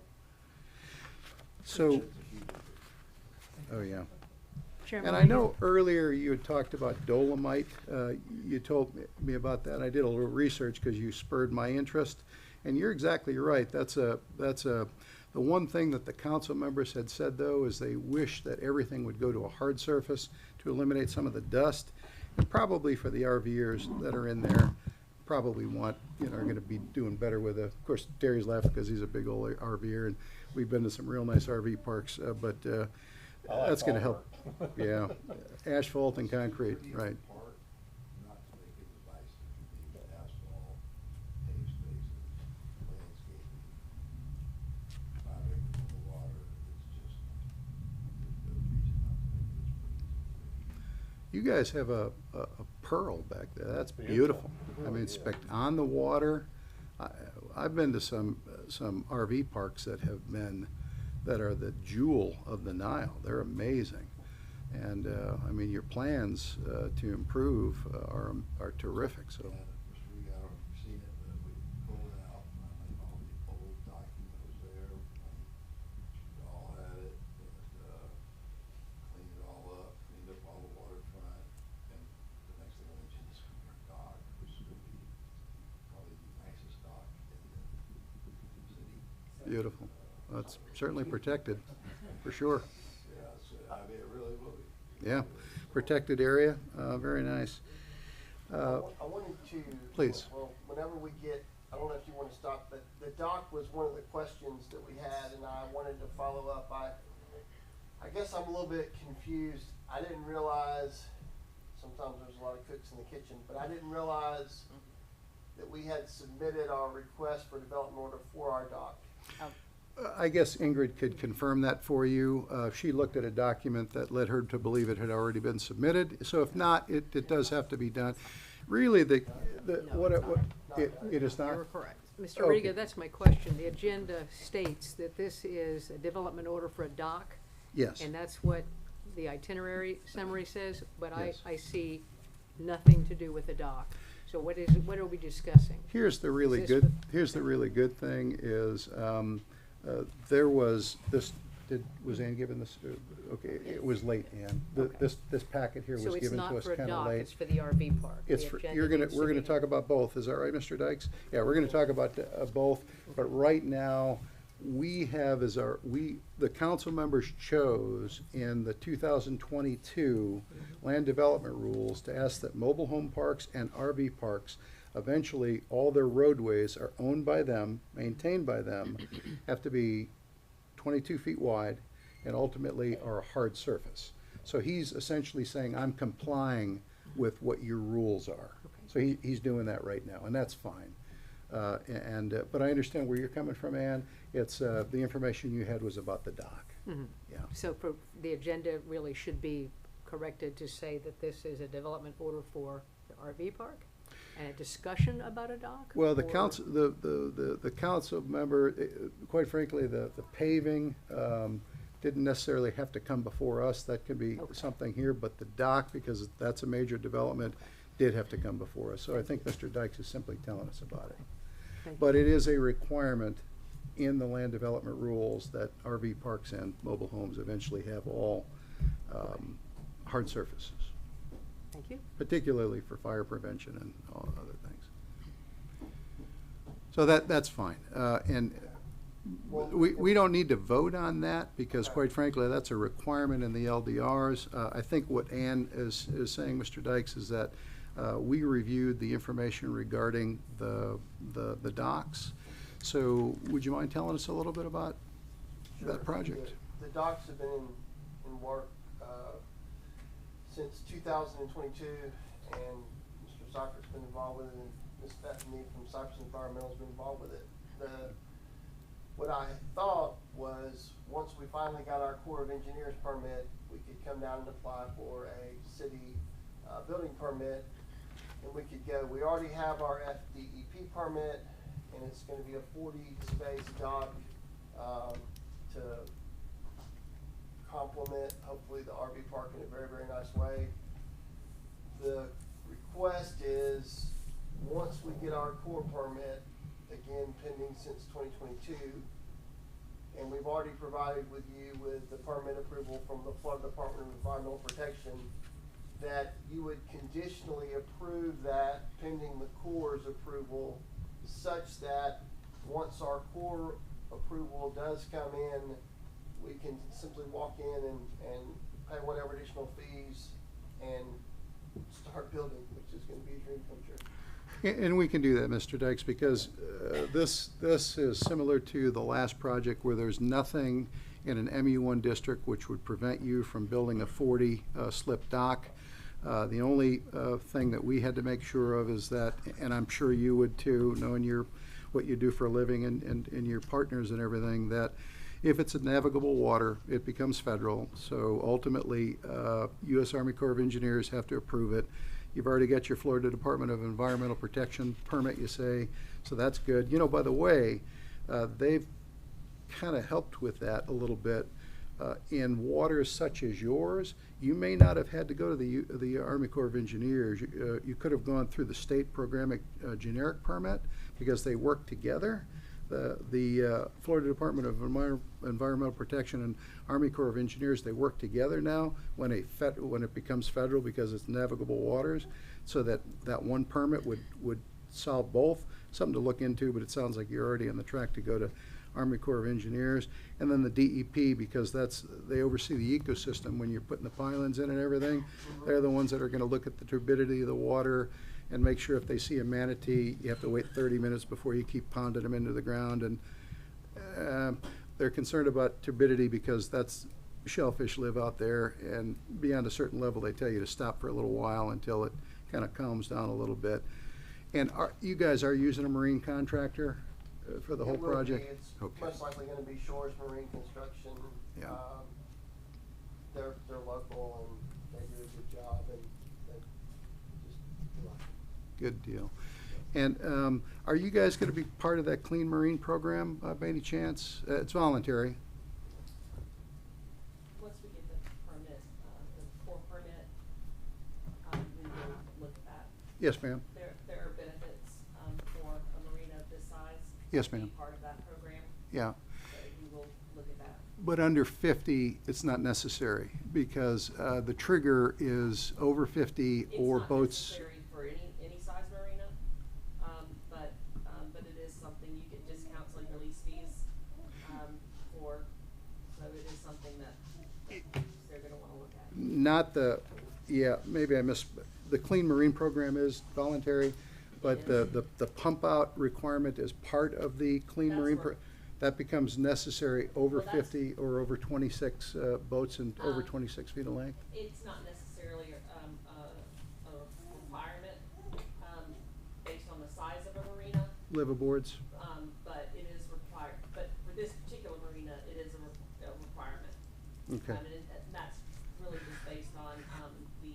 So, oh, yeah. Chairman, And I know earlier you had talked about dolomite. You told me about that. I did a little research because you spurred my interest. And you're exactly right. The one thing that the council members had said, though, is they wish that everything would go to a hard surface to eliminate some of the dust. And probably for the RVers that are in there, probably are going to be doing better with it. Of course, Terry's laughing because he's a big old RVer, and we've been to some real nice RV parks, but that's going to help. Yeah, asphalt and concrete, right. Part, not to make it devices, you need asphalt, paved spaces, landscaping, 5 acres of water, it's just, there's no reason not to make this pretty. You guys have a pearl back there. That's beautiful. I mean, on the water. I've been to some RV parks that are the jewel of the Nile. They're amazing. And, I mean, your plans to improve are terrific, so. We haven't seen it, but we pulled it out, and I think all the old document was there, we all had it, and, cleaned it all up, cleaned up all the waterfront, and the next thing I mentioned is our dock, which is gonna be probably the nicest dock in the city. Beautiful. That's certainly protected, for sure. Yeah, so, I mean, it really will be. Yeah, protected area, very nice. I wanted to. Please. Well, whenever we get, I don't know if you want to stop, but the dock was one of the questions that we had, and I wanted to follow up. I guess I'm a little bit confused. I didn't realize, sometimes there's a lot of cooks in the kitchen, but I didn't realize that we had submitted our request for development order for our dock. I guess Ingrid could confirm that for you. She looked at a document that led her to believe it had already been submitted. So if not, it does have to be done. Really, it is not? You're correct. Mr. Okay. Riga, that's my question. The agenda states that this is a development order for a dock, Yes. and that's what the itinerary summary says, but Yes. I see nothing to do with the dock. So what are we discussing? Here's the really Is this good thing is, there was this, was Ann given this? Okay, it was late, Ann. Okay. This packet here was So it's given to not us for a kind of dock, late. it's for the RV park. It's The for, agenda needs to we're gonna be- talk about both, is that right, Mr. Dykes? Yeah, we're gonna talk about both, but right now, we have the council members chose in the 2022 land development rules to ask that mobile home parks and RV parks, eventually, all their roadways are owned by them, maintained by them, have to be 22 feet wide, and ultimately are a hard surface. So he's essentially saying, I'm complying with what your rules are. So he's doing that right now, and that's fine. But I understand where you're coming from, Ann. It's, the information you had was about the dock. Mhm. Yeah. So for, the agenda really should be corrected to say that this is a development order for the RV park? And a discussion about a dock? Well, the or- council, the council member, quite frankly, the paving, didn't necessarily have to come before us. That could be Okay. something here, but the dock, because that's a major development, did have to come before us. So I think Mr. Dykes is simply telling us about it. Thank you. But it is a requirement in the land development rules that RV parks and mobile homes eventually have all, hard surfaces, Thank you. particularly for fire prevention and all other things. So that's fine. And we don't need to vote on that, because quite frankly, that's a requirement in the LDRs. I think what Ann is saying, Mr. Dykes, is that we reviewed the information regarding the docks. So would you mind telling us a little bit about that project? The docks have been in work since 2022, and Mr. Cypher's been involved with it, and Ms. Bethany from Cypress Environmental has been involved with it. What I thought was, once we finally got our Corps of Engineers permit, we could come down and apply for a city building permit and we could go. We already have our FDEP permit, and it's gonna be a 40-space dock, to complement, hopefully, the RV park in a very, very nice way. The request is, once we get our core permit, again pending since 2022, and we've already provided with you with the permit approval from the Florida Department of Environmental Protection, that you would conditionally approve that pending the Corps' approval, such that once our Corps approval does come in, we can simply walk in and pay whatever additional fees and start building, which is gonna be a dream come true. And we can do that, Mr. Dykes, because this is similar to the last project where there's nothing in an MU1 district which would prevent you from building a 40 slip dock. The only thing that we had to make sure of is that, and I'm sure you would too, knowing what you do for a living and your partners and everything, that if it's a navigable water, it becomes federal. So ultimately, U.S. Army Corps of Engineers have to approve it. You've already got your Florida Department of Environmental Protection permit, you say, so that's good. You know, by the way, they've kind of helped with that a little bit. In waters such as yours, you may not have had to go to the Army Corps of Engineers. You could have gone through the state programmatic generic permit because they work together. The Florida Department of Environmental Protection and Army Corps of Engineers, they work together now when it becomes federal because it's navigable waters, so that one permit would solve both. Something to look into, but it sounds like you're already on the track to go to Army Corps of Engineers. And then the DEP, because they oversee the ecosystem when you're putting the pylons in and everything. They're the ones that are gonna look at the turbidity of the water and make sure if they see a manatee, you have to wait 30 minutes before you keep pounding them into the ground. And they're concerned about turbidity because shellfish live out there, and beyond a certain level, they tell you to stop for a little while until it kind of calms down a little bit. And you guys are using a marine contractor for the whole It will be. project? It's Okay. most likely gonna be Shores Marine Construction. Yeah. They're local and they do a good job, and they just do like it. Good deal. And are you guys going to be part of that Clean Marine program by any chance? It's voluntary. Once we get the permit, the core permit, we will look at that. Yes, ma'am. There are benefits, for a marina of this size. Yes, to be ma'am. part of that program, Yeah. so we will look at that. But under 50, it's not necessary because the trigger is over 50 or boats. It's not necessary for any size marina, but it is something you get discounts like release fees, for, so it is something that they're gonna wanna look at. Not maybe I missed. The Clean Marine program is voluntary, but the pump out requirement is part of the Clean That's Marine. right. That becomes necessary over Well, that's- 50 or over 26 boats and over 26 feet of length. It's not necessarily, a requirement, based on the size of a marina, Liveaboards. but it is required, but for this particular marina, it is a requirement. Okay. And that's really just based on, the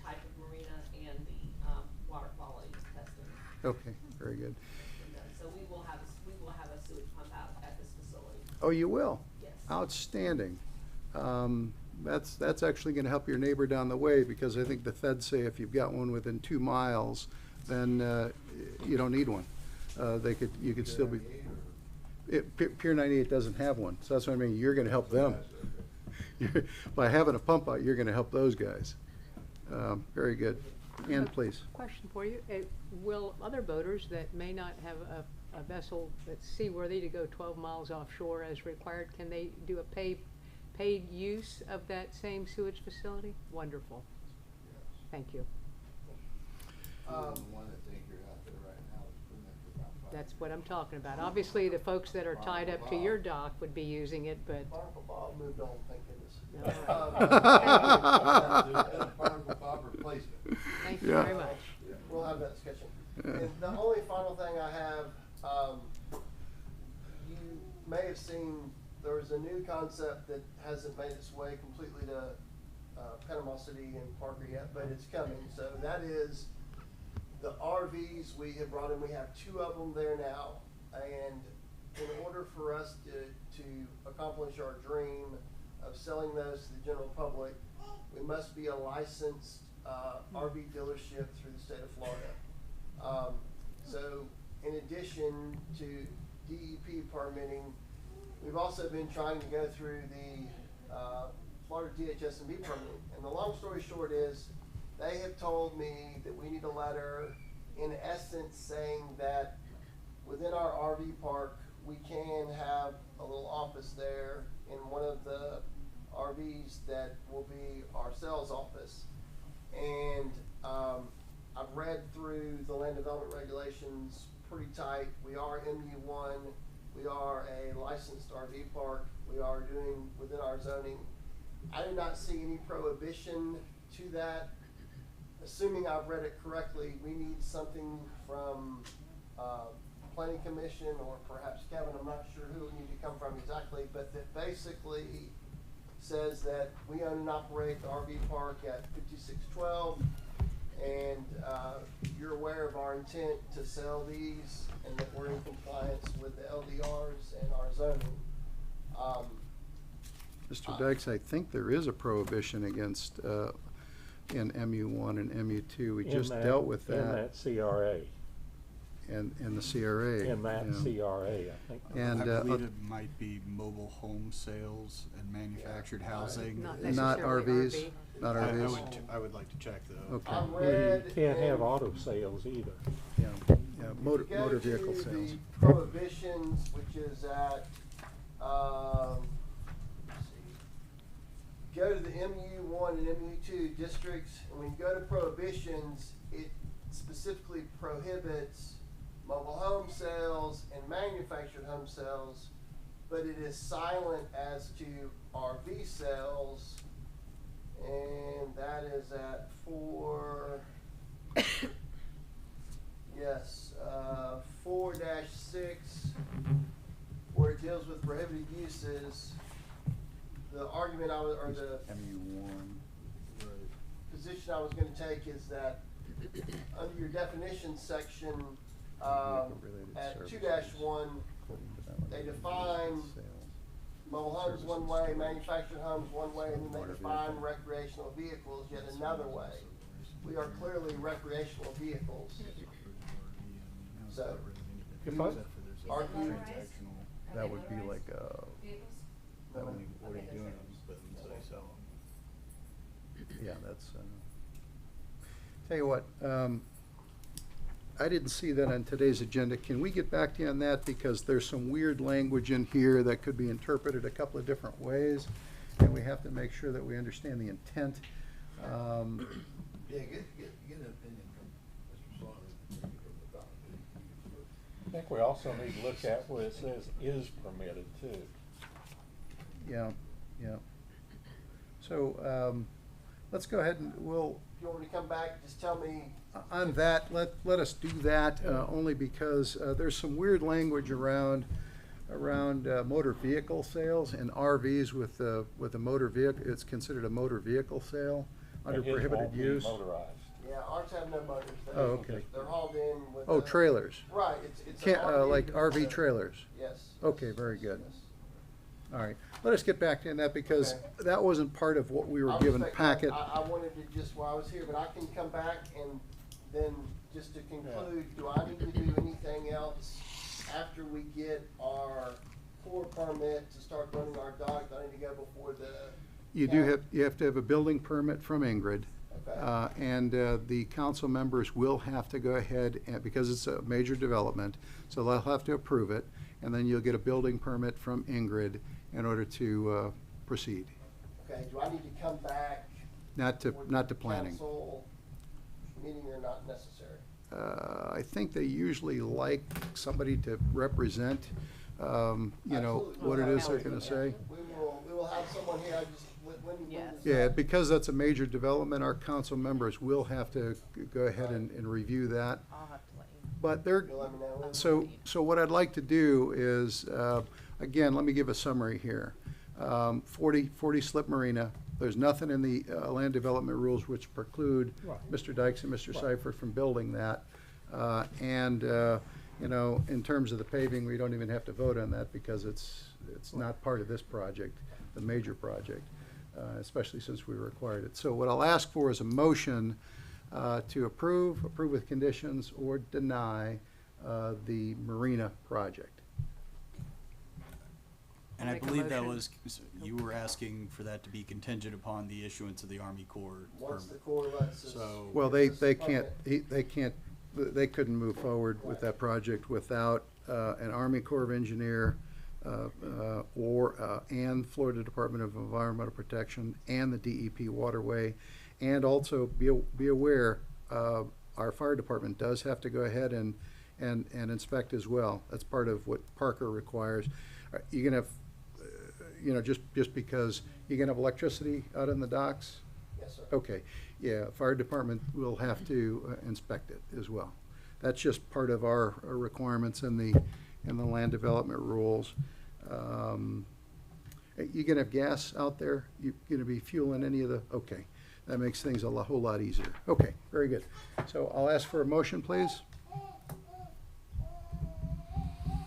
type of marina and the, water quality testing. Okay, very good. And, so we will have a sewage pump out at this facility. Oh, you will? Yes. Outstanding. That's actually going to help your neighbor down the way, because I think the feds say if you've got one within 2 miles, then you don't need one. You could still be. Pier 98 doesn't have one, so that's what I mean. You're going to help them. By having a pump out, you're going to help those guys. Very good. Ann, please. Question for you. Will other boaters that may not have a vessel that's seaworthy to go 12 miles offshore as required, can they do a paid use of that same sewage facility? Wonderful. Thank you. The one that think you're out there right now is putting it for about 5 That's what I'm talking about. Obviously, the folks that are tied up to your dock would be using it, but Barnacle Bob moved on, thank goodness. Barnacle Bob replacement. thank you Yeah. very much. We'll have that discussion. And the only final thing I have, you may have seen, there was a new concept that hasn't made its way completely to Panama City and Parker yet, but it's coming. So that is the RVs we have brought in, we have 2 of them there now. And in order for us to accomplish our dream of selling those to the general public, we must be a licensed RV dealership through the state of Florida. So in addition to DEP permitting, we've also been trying to go through the Florida DHS&B permitting. And the long story short is, they have told me that we need a letter in essence saying that within our RV park, we can have a little office there in one of the RVs that will be our sales office. And I've read through the land development regulations pretty tight. We are MU1. We are a licensed RV park. We are doing within our zoning. I do not see any prohibition to that. Assuming I've read it correctly, we need something from Planning Commission or perhaps Kevin, I'm not sure who it would need to come from exactly, but that basically says that we own and operate the RV park at 5612, and you're aware of our intent to sell these and that we're in compliance with the LDRs and our zoning. Mr. Dykes, I think there is a prohibition against, in MU1 and MU2. We just dealt with In that. that CRA. In the CRA. In that yeah. CRA, I think. And, I believe it might be mobile home sales and manufactured housing. Not Not necessarily RVs? RV. Not I RVs? I would like to check though. Okay. I've You read can't have in- auto sales either. Yeah, yeah, motor Go to vehicle sales. the prohibitions, which is at, let's see. Go to the MU1 and MU2 districts, and when you go to prohibitions, it specifically prohibits mobile home sales and manufactured home sales, but it is silent as to RV sales, and that is at 4-6, where it deals with prohibited uses. The argument or the MU1. position I was gonna take is that under your definition section, Vehicle-related at services. 2-1, they define mobile homes one way, manufactured homes one way, and then they define recreational vehicles yet another way. We are clearly recreational vehicles. So, If I- are you, That would be like Vehicles? that would, What are you doing until they sell them? yeah, that's, tell you what, I didn't see that on today's agenda. Can we get back to you on that? Because there's some weird language in here that could be interpreted a couple of different ways, and we have to make sure that we understand the intent. Yeah, get an opinion from Mr. Slaughter. I think we also need to look at where it says is permitted too. Yeah, yeah. So, let's go ahead and we'll, if you want me to come back, just tell me. on that, let us do that, only because there's some weird language around motor vehicle sales and RVs with a motor vehicle. It's considered a motor vehicle sale under And his prohibited won't be use. motorized. Yeah, ours have no motors. Oh, okay. They're hauled in with. Oh, trailers. Right, it's. an Can't, RV like with RV a- trailers. Yes. Okay, very good. Yes. All right, let us get back to that because Okay. that wasn't part of what we were I'll given respect packet. that. I wanted to just, while I was here, but I can come back and then, just to conclude, do I need to do anything else after we get our core permit to start running our dock? Do I need to go before the? You have to have a building permit from Ingrid. Okay. And the council members will have to go ahead, and because it's a major development, so they'll have to approve it, and then you'll get a building permit from Ingrid in order to proceed. Okay, do I need to come back? Not to for planning. Council meeting or not necessary? I think they usually like somebody to represent, you know, Absolutely. what it is they're Yeah. gonna say. We will have someone here, I just, when Yes. does Yeah, that- because that's a major development, our council members will have to go ahead and review that. I'll have to let you know. But they're, You'll let me know when? so what I'd like to do is, again, let me give a summary here. 40 Slip Marina, there's nothing in the land development rules which preclude Right. Mr. Dykes and Mr. Right. Seifert from building that. You know, in terms of the paving, we don't even have to vote on that because it's not part of this project, the major project, especially since we required it. So what I'll ask for is a motion to approve with conditions, or deny the marina project. And I Make a believe that motion. was, you were asking for that to be contingent upon the issuance of the Army Corps Once the permit. Corps lets us. So- Well, gives us they the can't, permit. they couldn't move forward with that project without an Army Corps of Engineer and Florida Department of Environmental Protection and the DEP Waterway. And also be aware, our fire department does have to go ahead and inspect as well. That's part of what Parker requires. You can have, you know, just because you can have electricity out in the docks? Yes, sir. Okay, yeah, fire department will have to inspect it as well. That's just part of our requirements in the land development rules. You gonna have gas out there? You gonna be fueling any of the, okay, that makes things whole lot easier. Okay, very good. So I'll ask for a motion, please.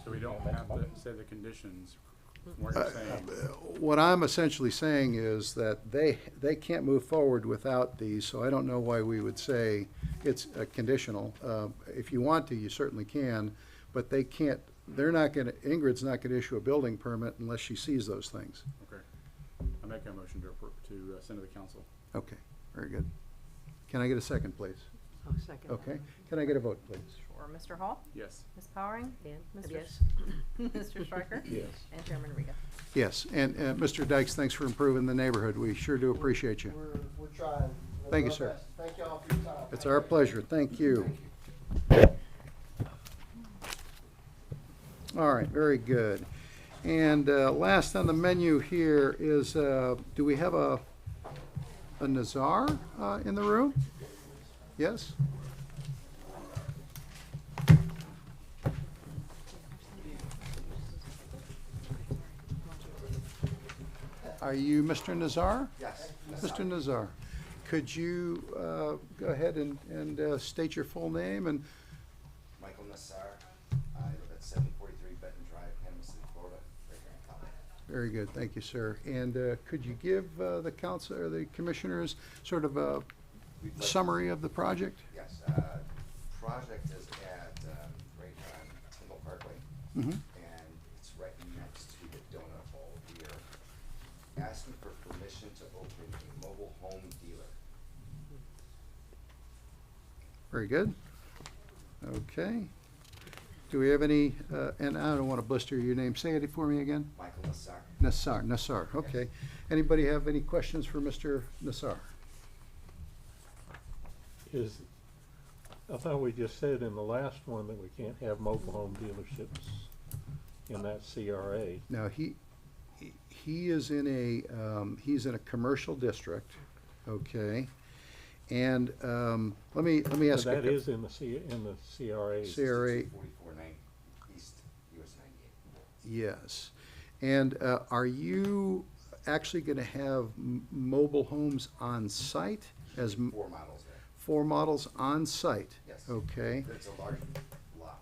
So we don't have to say the conditions, from what you're saying. What I'm essentially saying is that they can't move forward without these, so I don't know why we would say it's conditional. If you want to, you certainly can, but they can't, Ingrid's not gonna issue a building permit unless she sees those things. Okay. I make a motion to send to the council. Okay, very good. Can I get a second, please? I'll second that. Okay, can I get a vote, please? Sure. Mr. Hall? Yes. Ms. Powering? Dan? Mr. Yes. Mr. Striker? Yes. And Chairman Riga. Yes, and Mr. Dykes, thanks for improving the neighborhood. We sure do appreciate you. We're trying. We'll Thank do you, our sir. best. Thank you all for your time. It's our pleasure. Thank you. All right, very good. And last on the menu here is, do we have a Nazar in the room? Yes? Are you Mr. Nazar? Yes. Mr. Nazar, could you go ahead and state your full name and Michael Nassar. I live at 743 Benton Drive, Panama City, Florida, right here in Colorado. Very good, thank you, sir. And could you give the council, or the commissioners, sort of a We'd like- summary of the project? Yes, project is at, right on Kimball Parkway, Mhm. and it's right next to the donut hole. We are asking for permission to open a mobile home dealer. Very good. Okay. Do we have any, and I don't want to blister your name, say it for me again? Michael Nassar. Nassar, okay. Anybody have any questions for Mr. Nassar? I thought we just said in the last one that we can't have mobile home dealerships in that CRA. Now, he is in he's in a commercial district, okay? And let me ask. That is in the CRA. CRA. 4490 East US 98. Yes. And are you actually going to have mobile homes on site as 4 models there. 4 models on site? Yes. Okay, It's a large lot.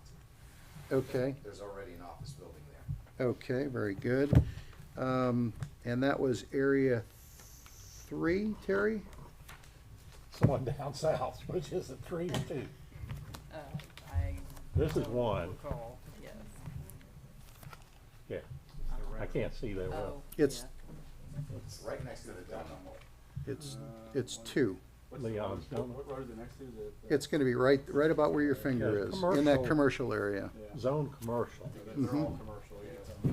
okay, There's already an office building there. okay, very good. And that was area 3, Terry? Someone down south, which is a 3 or 2. I. This is don't 1. recall, yes. Yeah, I can't see that well. Oh, It's, It's right next to the donut hole. it's 2. Leon's What donut. road is it next to? It's going to be right about where your finger Yeah, is, in that commercial. commercial area. Zone commercial. They're all Mhm. commercial, yeah.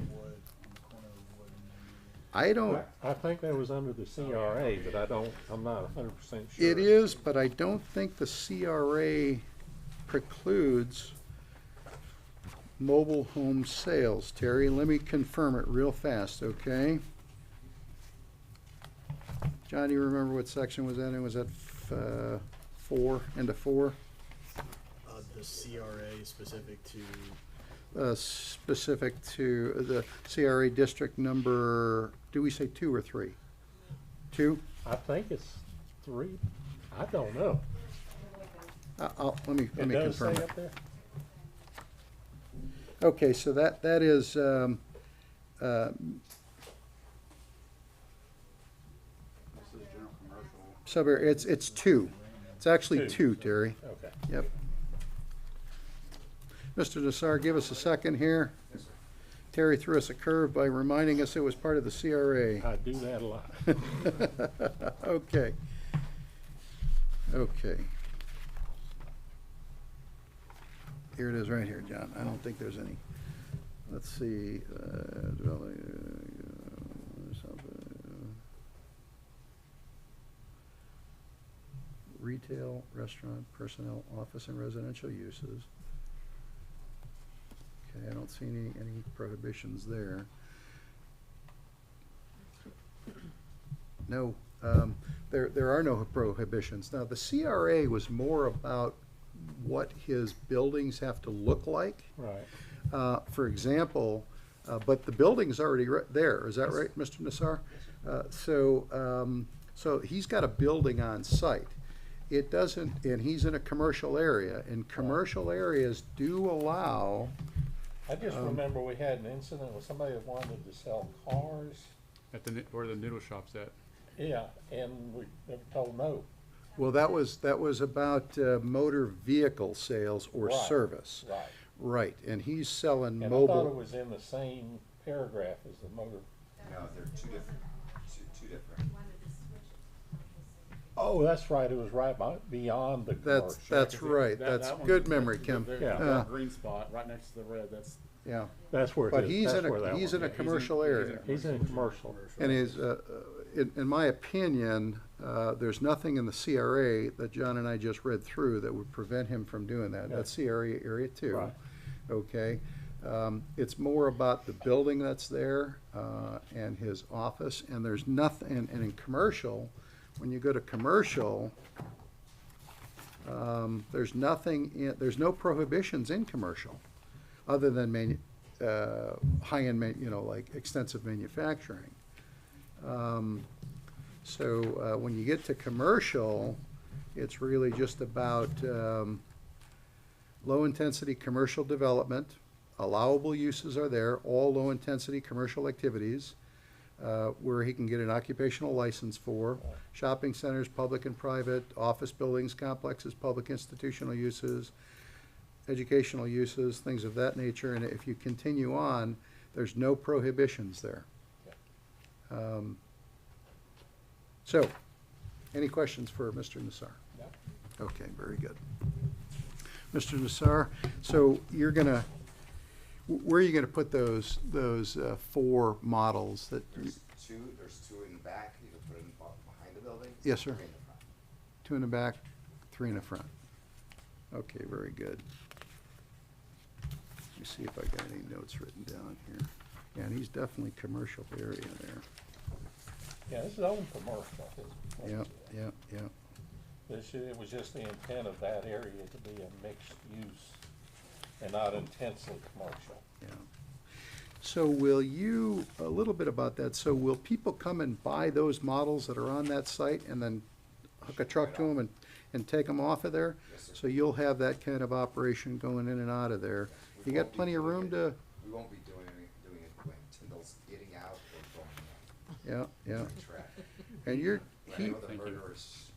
I don't, I think that was under the CRA, but I'm not 100% sure. it is, but I don't think the CRA precludes mobile home sales. Terry, let me confirm it real fast, okay? John, you remember what section was that in? Was that 4, into 4? The CRA specific to, Specific to the CRA district number, do we say 2 or 3? 2? I think it's 3. I don't know. let me It does say confirm it. up there? Okay, so that is, This is general commercial. sub-area, it's two. It's actually Two. two, Terry. Okay. Yep. Mr. Nassar, give us a second here. Terry threw us a curve by reminding us it was part of the CRA. I do that a lot. Okay. Okay. Here it is right here, John. I don't think there's any. Let's see. Retail, restaurant, personnel, office, and residential uses. Okay, I don't see any prohibitions there. No, there are no prohibitions. Now, the CRA was more about what his buildings have to look like. Right. For example, but the building's already there, is that right, Mr. Nassar? So he's got a building on site. It doesn't, and he's in a commercial area, and commercial areas do allow, I just remember we had an incident with somebody that wanted to sell cars. At the, where the noodle shop's at. Yeah, and we were told no. well, that was about motor vehicle sales or Right, service. Right. Right, and he's selling And I thought it mobile. was in the same paragraph as the motor. No, they're two different, two different. Oh, that's right, it was right beyond the commercial. That's right, That- that's that one- good memory, Kim. There's Yeah. that green spot right next to the red, that's. Yeah, That's where it but is. he's That's in where that he's one in a is. commercial area. He's in commercial. And is, in my opinion, there's nothing in the CRA that John and I just read through that would prevent him from doing that. Yeah. That's CRA area two. Right. Okay? It's more about the building that's there, and his office, and there's nothing, and in commercial, when you go to commercial, there's nothing, there's no prohibitions in commercial, other than high-end, like extensive manufacturing. So when you get to commercial, it's really just about low-intensity commercial development. Allowable uses are there, all low-intensity commercial activities, where he can get an occupational license for. Shopping centers, public and private, office buildings, complexes, public institutional uses, educational uses, things of that nature. And if you continue on, there's no prohibitions there. So, any questions for Mr. Nassar? No. Okay, very good. Mr. Nassar, so you're gonna, where are you gonna put those four models that? There's two in the back, you can put them behind the building. Yes, sir. Three in the front. Two in the back, three in the front. Okay, very good. Let me see if I got any notes written down here. Yeah, and he's definitely commercial area there. Yeah, this is own commercial. Yeah. It was just the intent of that area to be a mixed use and not intensely commercial. Yeah. So will you, a little bit about that, so will people come and buy those models that are on that site and then hook a truck to them and take them off of there? Yes, sir. So you'll have that kind of operation going in and out of there. We You got won't be plenty of doing room it- to, We won't be doing it when Tyndall's getting out or going yeah. on the track. And you're, When he, I know the murderers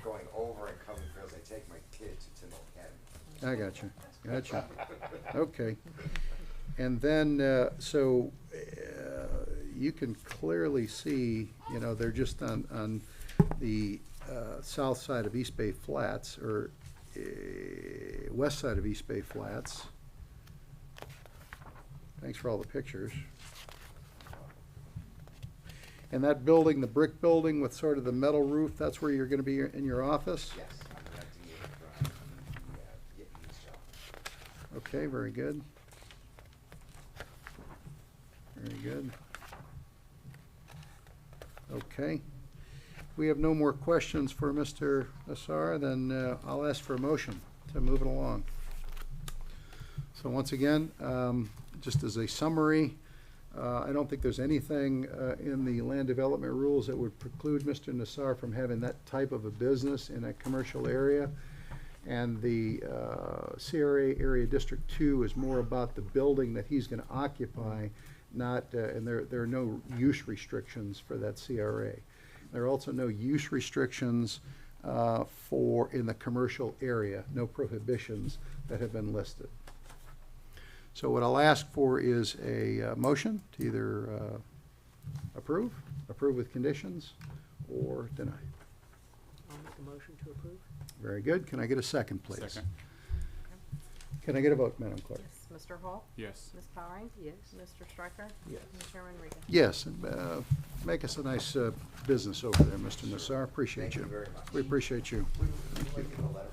going over and coming because I take my kid to Tyndall Academy. I got you. Okay. And then, so, you can clearly see, they're just on the, south side of East Bay Flats, or, west side of East Bay Flats. Thanks for all the pictures. And that building, the brick building with sort of the metal roof, that's where you're gonna be in your office? Yes, I'm renting it from the Vietnamese shop. Okay, very good. Very good. Okay. We have no more questions for Mr. Nassar, then I'll ask for a motion to move it along. So once again, just as a summary, I don't think there's anything in the land development rules that would preclude Mr. Nassar from having that type of a business in a commercial area. And the CRA Area District 2 is more about the building that he's gonna occupy, not, and there are no use restrictions for that CRA. There are also no use restrictions in the commercial area, no prohibitions that have been listed. So what I'll ask for is a motion to either approve with conditions, or deny. I'll make a motion to approve. Very good. Can I get a second, please? Second. Can I get a vote, Madam Clerk? Yes, Mr. Hall? Yes. Ms. Powering? Yes. Mr. Striker? Yes. And Chairman Regan? Yes, and, make us a nice business over there, Mr. Nassar. Appreciate Thank you. you very much. We appreciate you. Where do you get the letter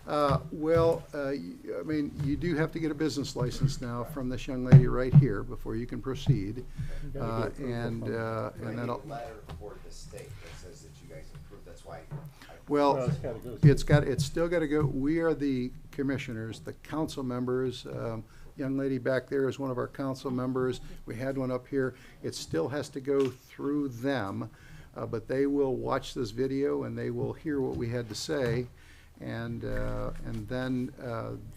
I mean, you do have to get a business license now from this young lady right here before you can proceed. And from? I need that'll, a letter for the state that says that you guys approved, that's why well, Well, it's gotta go through- it's still gotta go, we are the commissioners, the council members. Young lady back there is one of our council members. We had one up here. It still has to go through them, but they will watch this video and they will hear what we had to say. And then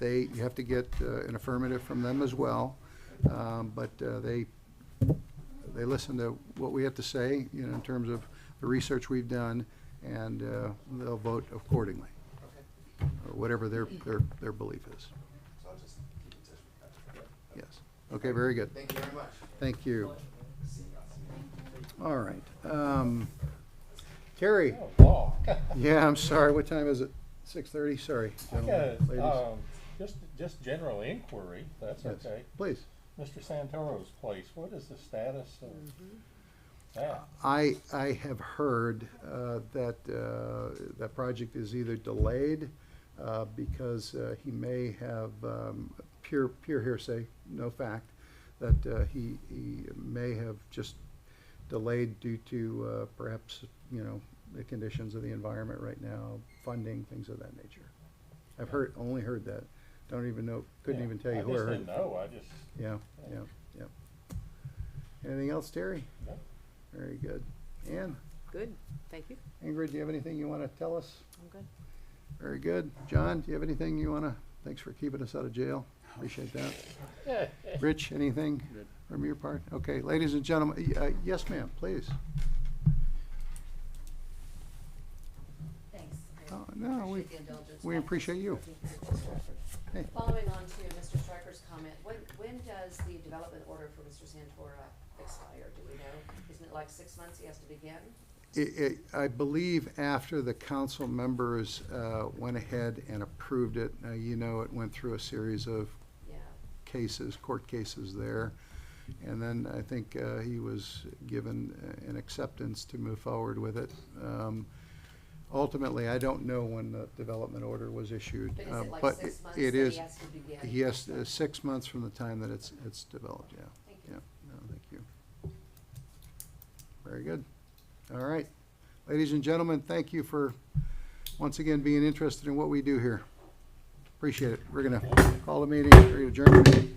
you have to get an affirmative from them as well. But they listen to what we have to say, you know, in terms of the research we've done, and they'll vote accordingly, or whatever their belief is. So I'll just keep in touch with that. Yes. Okay, very good. Thank you very much. Thank you. See you. All right. Terry? Oh, wow. Yeah, I'm sorry. What time is it? 6:30? Sorry, I gentlemen, got, ladies. just general inquiry, if that's Yes. okay. Please. Mr. Santoro's place, what is the status of that? I have heard that that project is either delayed because he may have pure hearsay, no fact, that he may have just delayed due to perhaps, you know, the conditions of the environment right now, funding, things of that nature. I've only heard that. Don't even know, couldn't Yeah, even tell you I who I just heard. didn't know, I just. Yeah. Anything else, Terry? No. Very good. Ann, Good, thank you. Ingrid, do you have anything you want to tell us? I'm good. Very good. John, do you have anything you want to, thanks for keeping us out of jail. Appreciate that. Rich, anything Good. from your part? Okay, ladies and gentlemen, yes, ma'am, please. Thanks. I Oh, no, we appreciate the indulgence. we appreciate you. Hey. Following on to Mr. Stryker's comment, when does the development order for Mr. Santora expire? Do we know? Isn't it like 6 months he has to begin? I believe after the council members went ahead and approved it, you know, it went through a series of Yeah. cases, court cases there. And then I think he was given an acceptance to move forward with it. Ultimately, I don't know when the development order was issued. But is it like but 6 months it that is- he has to begin? He has 6 months from the time that it's developed, yeah. Thank you. Yeah, no, thank you. Very good. All right. Ladies and gentlemen, thank you for, once again, being interested in what we do here. Appreciate it. We're gonna call the meeting, we're gonna adjourn the meeting.